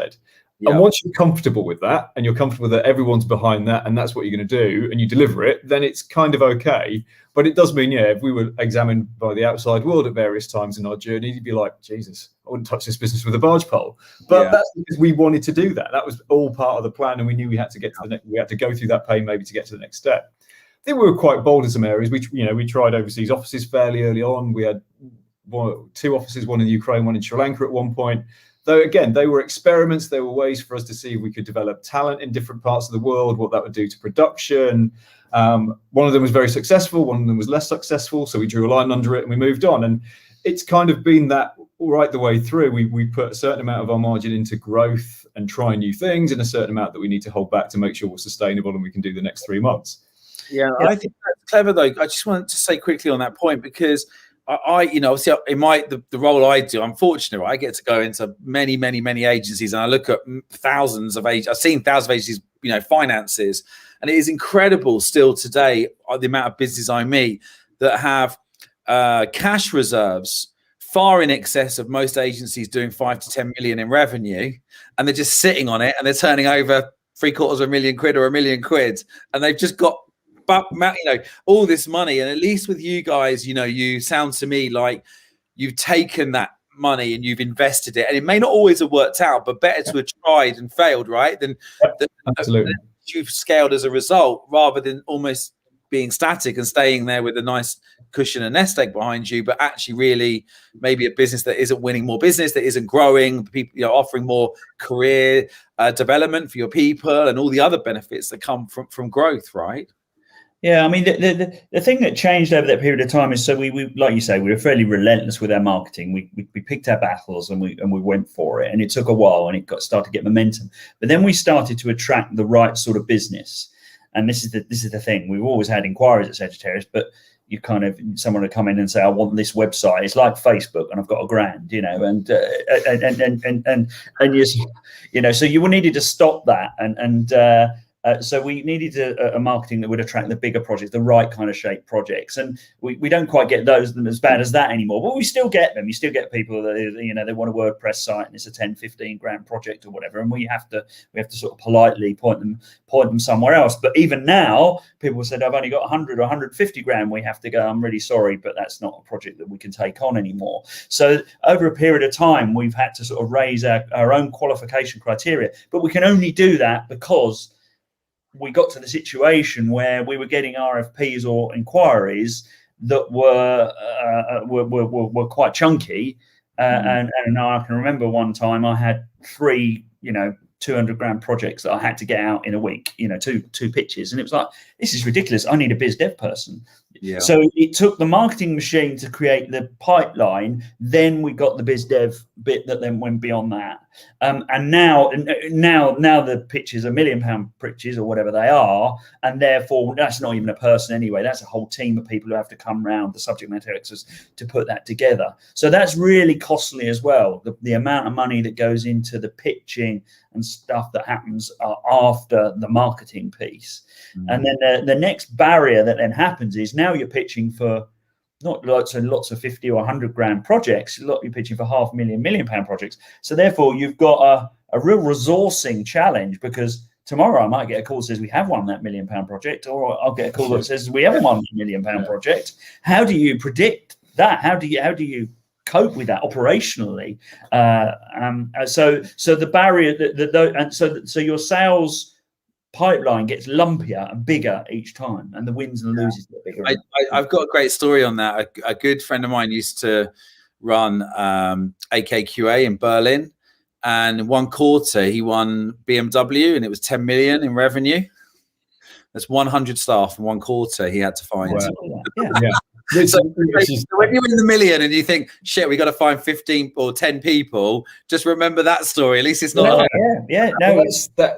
Yeah. And once you're comfortable with that, and you're comfortable that everyone's behind that, and that's what you're going to do, and you deliver it, then it's kind of okay. But it does mean, if we were examined by the outside world at various times in our journey, you'd be like, Jesus, I wouldn't touch this business with a barge pole. But that's because we wanted to do that. That was all part of the plan, and we knew we had to get to the next. We had to go through that pain maybe to get to the next step. I think we were quite bold in some areas. We tried overseas offices fairly early on. We had 2 offices, one in Ukraine, one in Sri Lanka at one point. Though, again, they were experiments. They were ways for us to see if we could develop talent in different parts of the world, what that would do to production. One of them was very successful. One of them was less successful. So we drew a line under it and we moved on. And it's kind of been that right the way through. We put a certain amount of our margin into growth and try new things, and a certain amount that we need to hold back to make sure we're sustainable and we can do the next 3 months. Yeah, I think that's clever, though. I just wanted to say quickly on that point, because obviously in the role I do, I'm fortunate. I get to go into many, many, many agencies, and I look at thousands of agencies. I've seen thousands of agencies, finances, and it is incredible still today the amount of businesses I meet that have cash reserves far in excess of most agencies doing 5 to 10 million in revenue, and they're just sitting on it, and they're turning over £750,000 or £1 million, and they've just got all this money. And at least with you guys, you sound to me like you've taken that money and you've invested it, and it may not always have worked out, but better to have tried and failed, right, than absolutely you've scaled as a result, rather than almost being static and staying there with a nice cushion and nest egg behind you, but actually really maybe a business that isn't winning more business, that isn't growing, people offering more career development for your people and all the other benefits that come from growth, right? Yeah, I mean, the thing that changed over that period of time is, so we like you say, we were fairly relentless with our marketing. We picked our battles and we went for it, and it took a while, and it started to get momentum. But then we started to attract the right sort of business, and this is the thing. We've always had inquiries at Sagittarius, but someone would come in and say, I want this website. It's like Facebook, and I've got $1,000, and so you needed to stop that, so we needed a marketing that would attract the bigger projects, the right kind of shape projects, and we don't quite get those as bad as that anymore. But we still get them. You still get people that they want a WordPress site, and it's a 10-15 grand project or whatever, and we have to sort of politely point them somewhere else. But even now, people said, I've only got 100 or 150 grand. We have to go, I'm really sorry, but that's not a project that we can take on anymore. So over a period of time, we've had to sort of raise our own qualification criteria, but we can only do that because we got to the situation where we were getting RFPs or inquiries that were quite chunky, and I can remember one time I had 3 200 grand projects that I had to get out in a week, two pitches, and it was like, this is ridiculous. I need a biz dev person. Yeah. So it took the marketing machine to create the pipeline. Then we got the biz dev bit that then went beyond that. And now the pitches are £1 million pitches or whatever they are, and therefore that's not even a person anyway. That's a whole team of people who have to come around, the subject matter experts, to put that together. So that's really costly as well. The amount of money that goes into the pitching and stuff that happens after the marketing piece. And then the next barrier that then happens is now you're pitching for not lots of 50 or 100 grand projects. You're pitching for £500,000, £1 million projects. So therefore, you've got a real resourcing challenge, because tomorrow I might get a call that says we have won that £1 million project, or I'll get a call that says we haven't won a £1 million project. How do you predict that? How do you cope with that operationally? So the barrier so your sales pipeline gets lumpier and bigger each time, and the wins and the loses get bigger. I've got a great story on that. A good friend of mine used to run AKQA in Berlin, and in one quarter he won BMW, and it was 10 million in revenue. That's 100 staff in one quarter he had to find. Wow. Yeah. So when you're in the million and you think, shit, we got to find 15 or 10 people, just remember that story. At least it's not. No,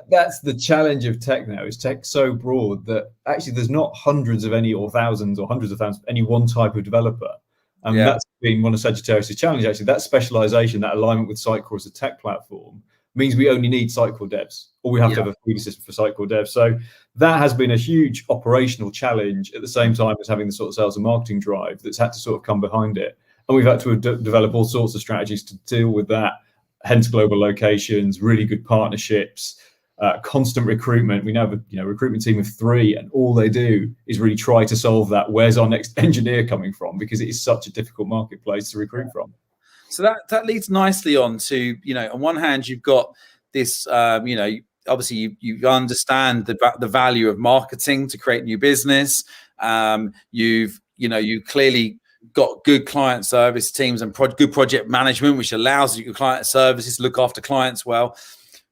that's the challenge of tech now. Is tech so broad that actually there's not hundreds of any, or thousands or hundreds of thousands of any one type of developer. And that's been one of Sagittarius' challenge, actually. That specialization, that alignment with Sitecore as a tech platform means we only need Sitecore devs, or we have to have a feed system for Sitecore devs. So that has been a huge operational challenge at the same time as having the sort of sales and marketing drive that's had to sort of come behind it. And we've had to develop all sorts of strategies to deal with that, hence global locations, really good partnerships, constant recruitment. We now have a recruitment team of 3, and all they do is really try to solve that. Where's our next engineer coming from? Because it is such a difficult marketplace to recruit from. So that leads nicely on to, on one hand, you've got this, obviously you understand the value of marketing to create new business. You clearly got good client service teams and good project management, which allows your client services to look after clients well.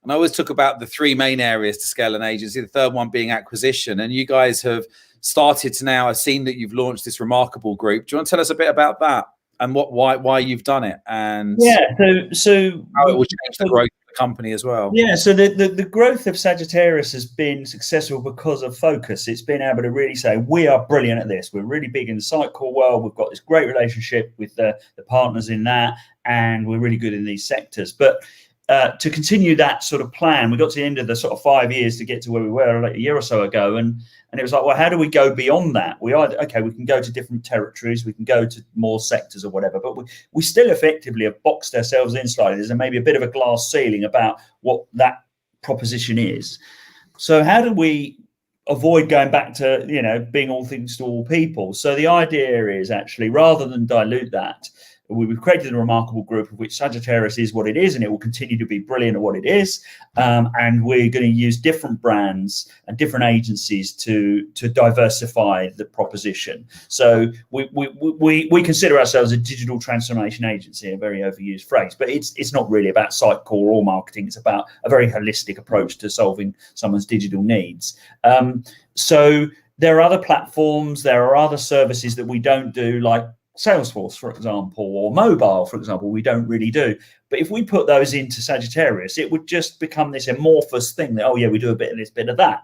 And I always talk about the 3 main areas to scale an agency, the third one being acquisition. And you guys have started to now, I've seen that you've launched this remarkable group. Do you want to tell us a bit about that and why you've done it? And so how it will change the growth of the company as well. Yeah, so the growth of Sagittarius has been successful because of focus. It's been able to really say, we are brilliant at this. We're really big in the Sitecore world. We've got this great relationship with the partners in that, and we're really good in these sectors. But to continue that sort of plan, we got to the end of the sort of 5 years to get to where we were like a year or so ago. And it was like, well, how do we go beyond that? We can go to different territories. We can go to more sectors or whatever. But we still effectively have boxed ourselves in slightly. There's maybe a bit of a glass ceiling about what that proposition is. So how do we avoid going back to, being all things to all people? So the idea is actually, rather than dilute that, we've created a remarkable group of which Sagittarius is what it is, and it will continue to be brilliant at what it is. And we're going to use different brands and different agencies to diversify the proposition. So we consider ourselves a digital transformation agency, a very overused phrase, but it's not really about Sitecore or marketing. It's about a very holistic approach to solving someone's digital needs. So there are other platforms, there are other services that we don't do, like Salesforce, for example, or mobile, for example, we don't really do. But if we put those into Sagittarius, it would just become this amorphous thing that, we do a bit of this, bit of that.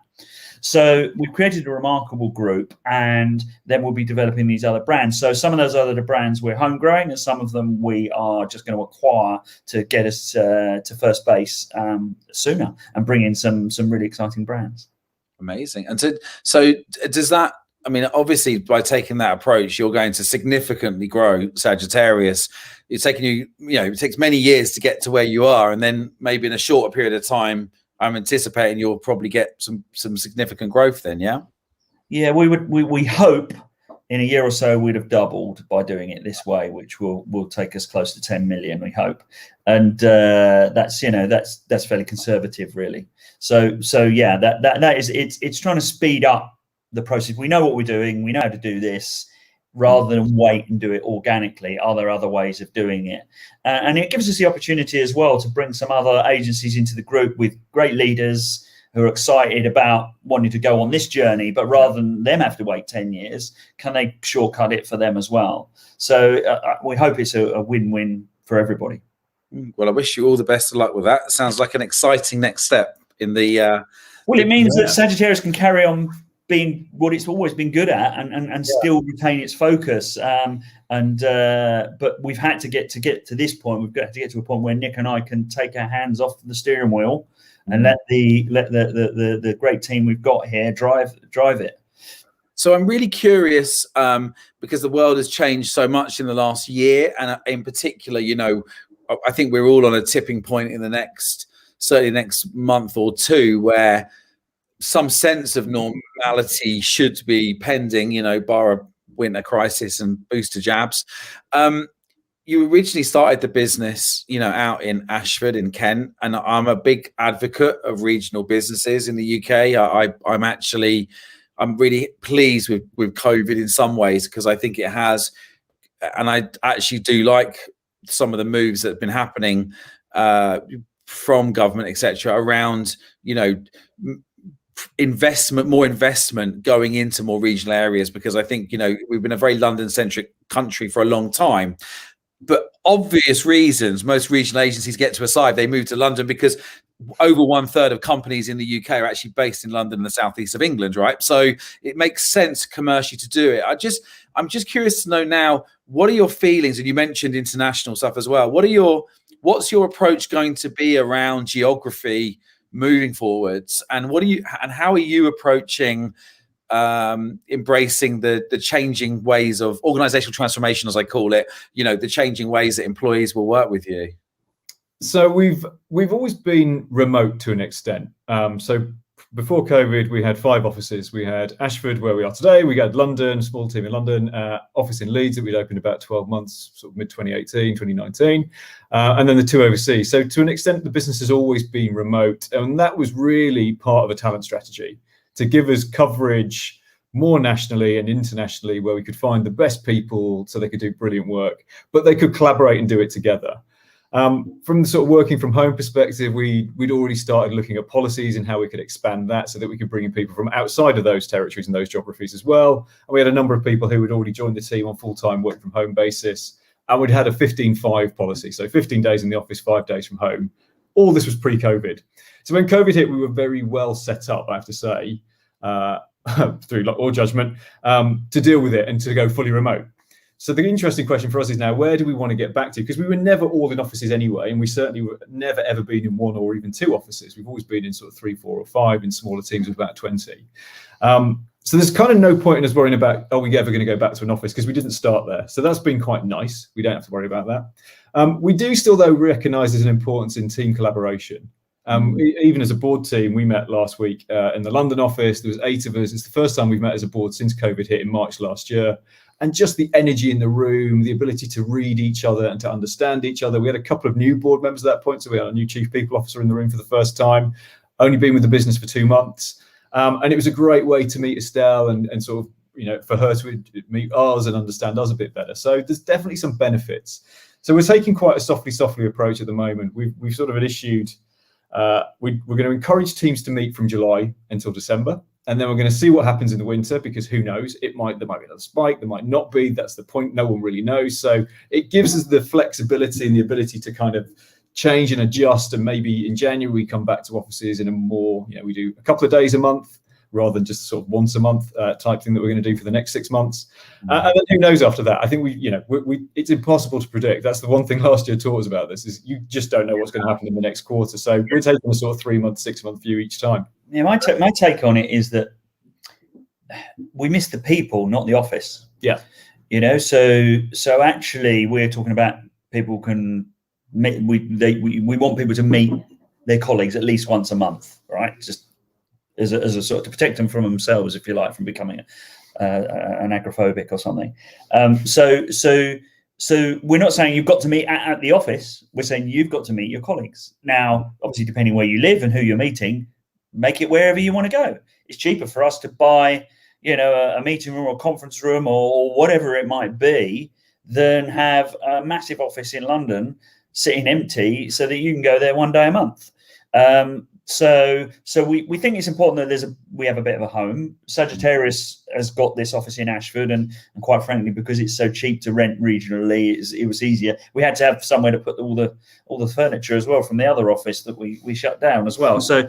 So we've created a remarkable group, and then we'll be developing these other brands. So some of those other brands we're home growing, and some of them we are just going to acquire to get us to first base sooner and bring in some really exciting brands. Amazing. And so does that, obviously, by taking that approach, you're going to significantly grow Sagittarius. It's taken you, it takes many years to get to where you are, and then maybe in a shorter period of time, I'm anticipating you'll probably get some significant growth then. Yeah. Yeah, we hope in a year or so we'd have doubled by doing it this way, which will take us close to 10 million. We hope, and that's fairly conservative, really. So yeah, that is it's trying to speed up the process. We know what we're doing. We know how to do this. Rather than wait and do it organically, are there other ways of doing it? And it gives us the opportunity as well to bring some other agencies into the group with great leaders who are excited about wanting to go on this journey, but rather than them have to wait 10 years, can they shortcut it for them as well? So we hope it's a win-win for everybody. Well, I wish you all the best of luck with that. It sounds like an exciting next step in the... Well, it means that Sagittarius can carry on being what it's always been good at and still retain its focus. But we've had to get to this point. We've got to get to a point where Nick and I can take our hands off the steering wheel and let the great team we've got here drive it. So I'm really curious because the world has changed so much in the last year, and in particular, I think we're all on a tipping point in the certainly next month or two, where some sense of normality should be pending, bar a winter crisis and booster jabs. You originally started the business, out in Ashford in Kent, and I'm a big advocate of regional businesses in the UK. I'm really pleased with COVID in some ways, because I think it has, and I actually do like some of the moves that have been happening from government, etc., around, more investment going into more regional areas, because I think, you know, we've been a very London-centric country for a long time. But obvious reasons, most regional agencies get to a size, they move to London because over 1/3 of companies in the UK are actually based in London and the southeast of England, right? So it makes sense commercially to do it. I'm just curious to know now, what are your feelings? And you mentioned international stuff as well. What's your approach going to be around geography moving forwards? And how are you approaching embracing the changing ways of organizational transformation, as I call it, you know, the changing ways that employees will work with you? So we've always been remote to an extent. So before COVID, we had 5 offices. We had Ashford, where we are today. We had London, small team in London, office in Leeds that we'd opened about 12 months, sort of mid-2018, 2019, and then the 2 overseas. So to an extent, the business has always been remote. And that was really part of a talent strategy to give us coverage more nationally and internationally, where we could find the best people so they could do brilliant work, but they could collaborate and do it together. From the sort of working from home perspective, we'd already started looking at policies and how we could expand that so that we could bring in people from outside of those territories and those geographies as well. And we had a number of people who had already joined the team on full-time work from home basis. And we'd had a 15-5 policy. So 15 days in the office, 5 days from home. All this was pre-COVID. So when COVID hit, we were very well set up, I have to say, through all judgment, to deal with it and to go fully remote. So the interesting question for us is now, where do we want to get back to? Because we were never all in offices anyway, and we certainly were never ever been in 1 or even 2 offices. We've always been in sort of 3, 4 or 5 in smaller teams of about 20. So there's kind of no point in us worrying about, are we ever going to go back to an office? Because we didn't start there. So that's been quite nice. We don't have to worry about that. We do still, though, recognise there's an importance in team collaboration. Even as a board team, we met last week in the London office. There was 8 of us. It's the first time we've met as a board since COVID hit in March last year. And just the energy in the room, the ability to read each other and to understand each other. We had a couple of new board members at that point. So we had a new chief people officer in the room for the first time, only been with the business for 2 months. And it was a great way to meet Estelle and sort of, you know, for her to meet us and understand us a bit better. So there's definitely some benefits. So we're taking quite a softly approach at the moment. We've sort of issued, we're going to encourage teams to meet from July until December. And then we're going to see what happens in the winter, because who knows, there might be another spike, there might not be. That's the point. No one really knows. So it gives us the flexibility and the ability to kind of change and adjust. And maybe in January, we come back to offices in a more, you know, we do a couple of days a month rather than just sort of once a month type thing that we're going to do for the next 6 months. And then who knows after that? I think it's impossible to predict. That's the one thing last year taught us about this, is you just don't know what's going to happen in the next quarter. So we're taking a sort of 3-month, 6-month view each time. Yeah, my take on it is that we miss the people, not the office. Yeah. You know, so actually we're talking about people can meet, we want people to meet their colleagues at least once a month, right? Just as a sort of to protect them from themselves, if you like, from becoming an agoraphobic or something. So we're not saying you've got to meet at the office. We're saying you've got to meet your colleagues. Now, obviously, depending where you live and who you're meeting, make it wherever you want to go. It's cheaper for us to buy, you know, a meeting room or a conference room or whatever it might be than have a massive office in London sitting empty so that you can go there 1 day a month. So we think it's important that we have a bit of a home. Sagittarius has got this office in Ashford, and quite frankly, because it's so cheap to rent regionally, it was easier. We had to have somewhere to put all the furniture as well from the other office that we shut down as well. So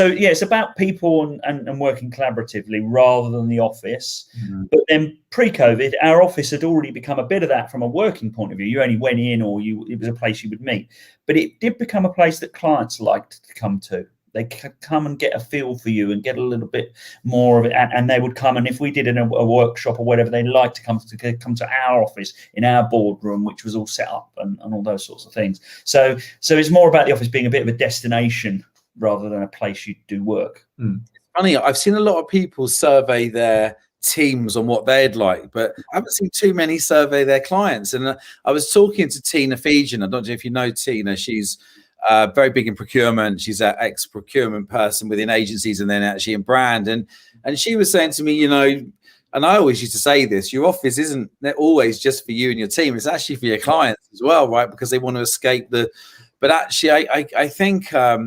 yeah, it's about people and working collaboratively rather than the office. Mm-hmm. But then pre-COVID, our office had already become a bit of that from a working point of view. You only went in, or it was a place you would meet. But it did become a place that clients liked to come to. They come and get a feel for you and get a little bit more of it. And they would come, and if we did a workshop or whatever, they liked to come to our office in our boardroom, which was all set up and all those sorts of things. So it's more about the office being a bit of a destination rather than a place you do work. It's funny, I've seen a lot of people survey their teams on what they'd like, but I haven't seen too many survey their clients. And I was talking to Tina Fegan. I don't know if you know Tina. She's very big in procurement. She's an ex-procurement person within agencies and then actually in brand. And she was saying to me, you know, and I always used to say this, your office isn't always just for you and your team. It's actually for your clients as well, right? Because they want to escape the But actually, I think a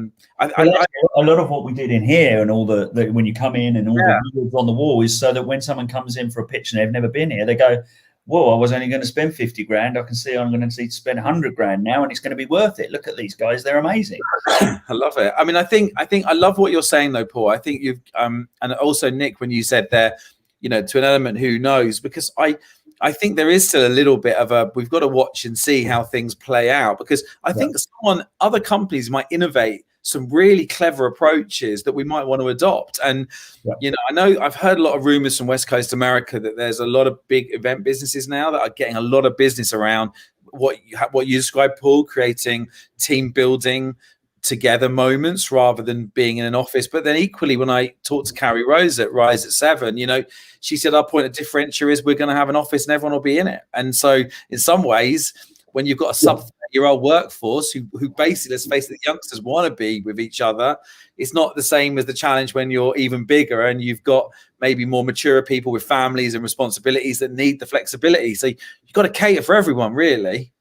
lot of what we did in here and all the when you come in and all the words on the wall is so that when someone comes in for a pitch and they've never been here, they go, whoa, I was only going to spend 50 grand. I can see I'm going to need to spend 100 grand now, and it's going to be worth it. Look at these guys. They're amazing. I love it. I mean, I think I love what you're saying though, Paul. I think you've, and also Nick, when you said there, you know, to an element, who knows, because I think there is still a little bit of we've got to watch and see how things play out, because I think other companies might innovate some really clever approaches that we might want to adopt. And, you know, I know I've heard a lot of rumors from West Coast America that there's a lot of big event businesses now that are getting a lot of business around what you described, Paul, creating team building together moments rather than being in an office. But then equally, when I talked to Carrie Rose at Rise at 7, you know, she said our point of differential is we're going to have an office and everyone will be in it. And so in some ways, when you've got a sub-30-year-old workforce who basically, let's face it, the youngsters want to be with each other, it's not the same as the challenge when you're even bigger and you've got maybe more mature people with families and responsibilities that need the flexibility. So you've got to cater for everyone, really.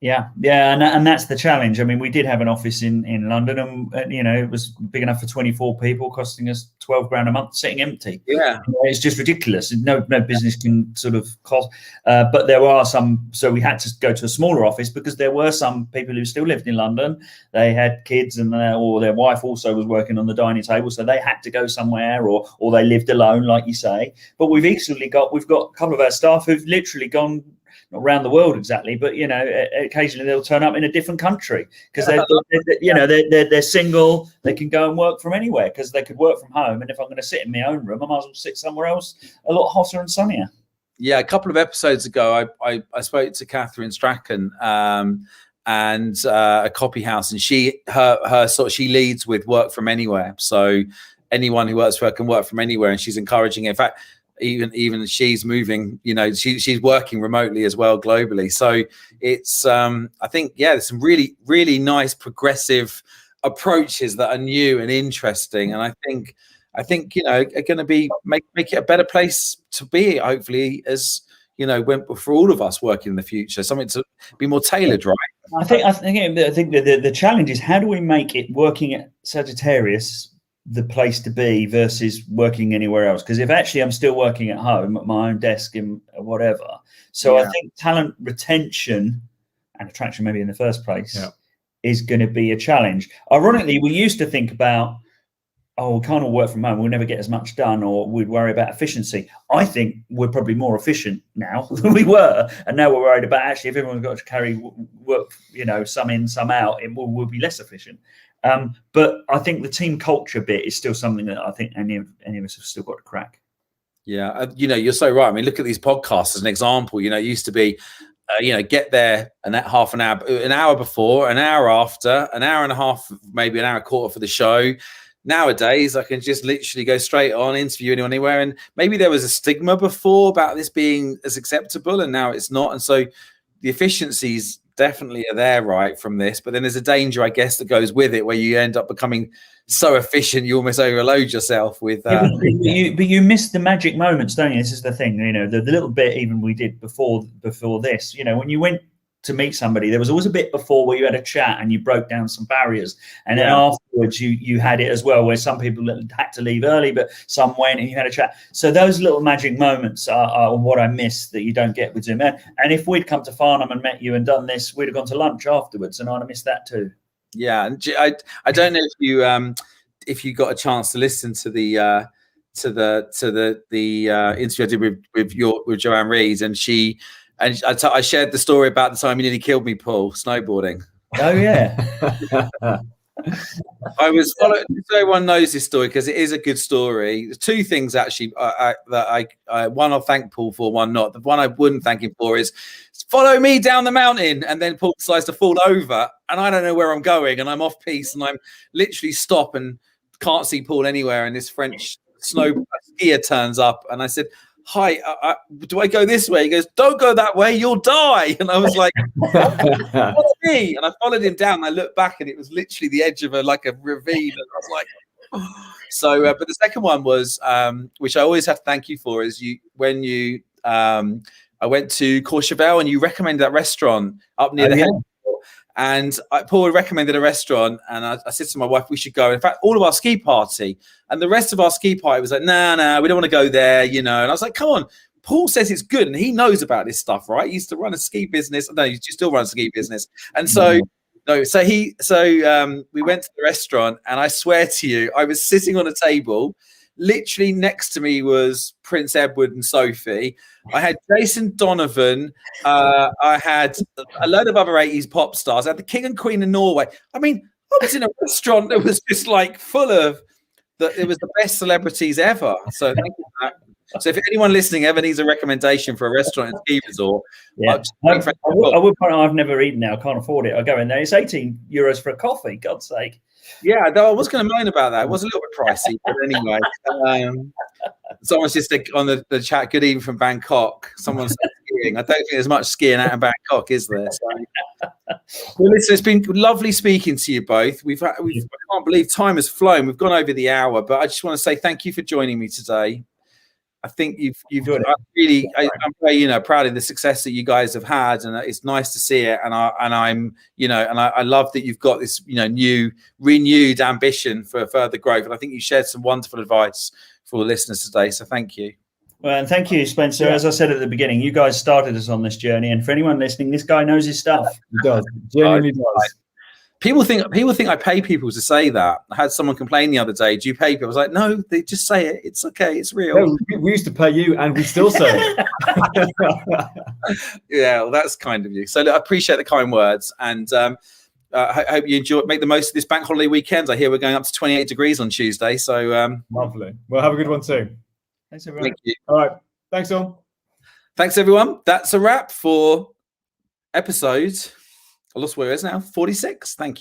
Yeah, and that's the challenge. I mean, we did have an office in London, and you know, it was big enough for 24 people, costing us 12 grand a month, sitting empty. Yeah, it's just ridiculous. No business can sort of cost. But there are some, so we had to go to a smaller office because there were some people who still lived in London. They had kids, and or their wife also was working on the dining table, so they had to go somewhere, or they lived alone, like you say. But we've got a couple of our staff who've literally gone, not around the world exactly, but you know, occasionally they'll turn up in a different country because they're single. They can go and work from anywhere because they could work from home. And if I'm going to sit in my own room, I might as well sit somewhere else a lot hotter and sunnier. Yeah, a couple of episodes ago, I spoke to Catherine Strachan and a copy house, and she leads with work from anywhere. So anyone who works for her can work from anywhere, and she's encouraging it. In fact, even she's moving, you know, she's working remotely as well globally. So it's I think there's some really, really nice progressive approaches that are new and interesting, and I think you know, are going to be make it a better place to be, hopefully, as you know, for all of us working in the future, something to be more tailored, right? I think the challenge is, how do we make it working at Sagittarius the place to be versus working anywhere else? Because if actually I'm still working at home at my own desk and whatever, so I think talent retention and attraction, maybe in the first place, is going to be a challenge. Ironically, we used to think about, we can't all work from home, we'll never get as much done, or we'd worry about efficiency. I think we're probably more efficient now than we were, and now we're worried about actually if everyone's got to carry work, you know, some in, some out, it will be less efficient. But I think the team culture bit is still something that I think any of us have still got to crack. Yeah, you know, you're so right. I mean, look at these podcasts as an example. You know, it used to be, you know, get there and that half an hour before, an hour after, an hour and a half, maybe an hour and a quarter for the show. Nowadays, I can just literally go straight on, interview anyone anywhere. And maybe there was a stigma before about this being as acceptable, and now it's not. And so the efficiencies definitely are there, right, from this. But then there's a danger, I guess, that goes with it, where you end up becoming so efficient you almost overload yourself with but you miss the magic moments, don't you? This is the thing, you know, the little bit even we did before this, you know, when you went to meet somebody, there was always a bit before where you had a chat and you broke down some barriers, and then afterwards you had it as well, where some people had to leave early but some went and you had a chat. So those little magic moments are what I miss that you don't get with Zoom. And if we'd come to Farnham and met you and done this, we'd have gone to lunch afterwards, and I'd have missed that too. Yeah, and I don't know if you got a chance to listen to the interview I did with Joanne Reed, and I shared the story about the time you nearly killed me, Paul, snowboarding. Oh yeah. I was following, so everyone knows this story because it is a good story. There's two things actually one I'll thank Paul for, one not. The one I wouldn't thank him for is follow me down the mountain, and then Paul decides to fall over and I don't know where I'm going, and I'm off piste, and I'm literally stop and can't see Paul anywhere, and this French snow skier turns up, and I said, hi, do I go this way? He goes, don't go that way, you'll die. And I was like, follow me. And I followed him down, and I looked back, and it was literally the edge of a ravine. And I was like, oh. So, but the second one was, which I always have to thank you for, is I went to Courchevel, and you recommended that restaurant up near the head. And Paul recommended a restaurant, and I said to my wife, we should go. In fact, all of our ski party and the rest of our ski party was like, no, we don't want to go there, you know. And I was like, come on, Paul says it's good, and he knows about this stuff, right? He used to run a ski business. No, you still run a ski business. And so, we went to the restaurant, and I swear to you, I was sitting on a table. Literally next to me was Prince Edward and Sophie. I had Jason Donovan. I had a load of other 80s pop stars. I had the King and Queen of Norway. I mean, I was in a restaurant that was just like full of it was the best celebrities ever. So thank you for that. So if anyone listening ever needs a recommendation for a restaurant and ski resort, I would point out I've never eaten now. I can't afford it. I go in there. It's €18 for a coffee. God's sake. Yeah, though I was going to moan about that. It was a little bit pricey, but anyway. Someone's just on the chat. Good evening from Bangkok. Someone's skiing. I don't think there's much skiing out in Bangkok, is there? So, well, listen, it's been lovely speaking to you both. I can't believe time has flown. We've gone over the hour, but I just want to say thank you for joining me today. I think you've done it. I'm very proud of the success that you guys have had, and it's nice to see it. And I love that you've got this new renewed ambition for further growth. And I think you shared some wonderful advice for the listeners today. So thank you. Well, and thank you, Spencer. As I said at the beginning, you guys started us on this journey, and for anyone listening, this guy knows his stuff. He does. Genuinely does. People think I pay people to say that. I had someone complain the other day. Do you pay people? I was like, no, they just say it. It's okay. It's real. No, we used to pay you, and we still say it. Yeah, well, that's kind of you. So I appreciate the kind words, and I hope you enjoy. Make the most of this bank holiday weekend. I hear we're going up to 28 degrees on Tuesday. So lovely. Well, have a good one too. Thanks, everyone. Thank you. All right. Thanks, all. Thanks, everyone. That's a wrap for episode. I lost where it is now. 46. Thank you.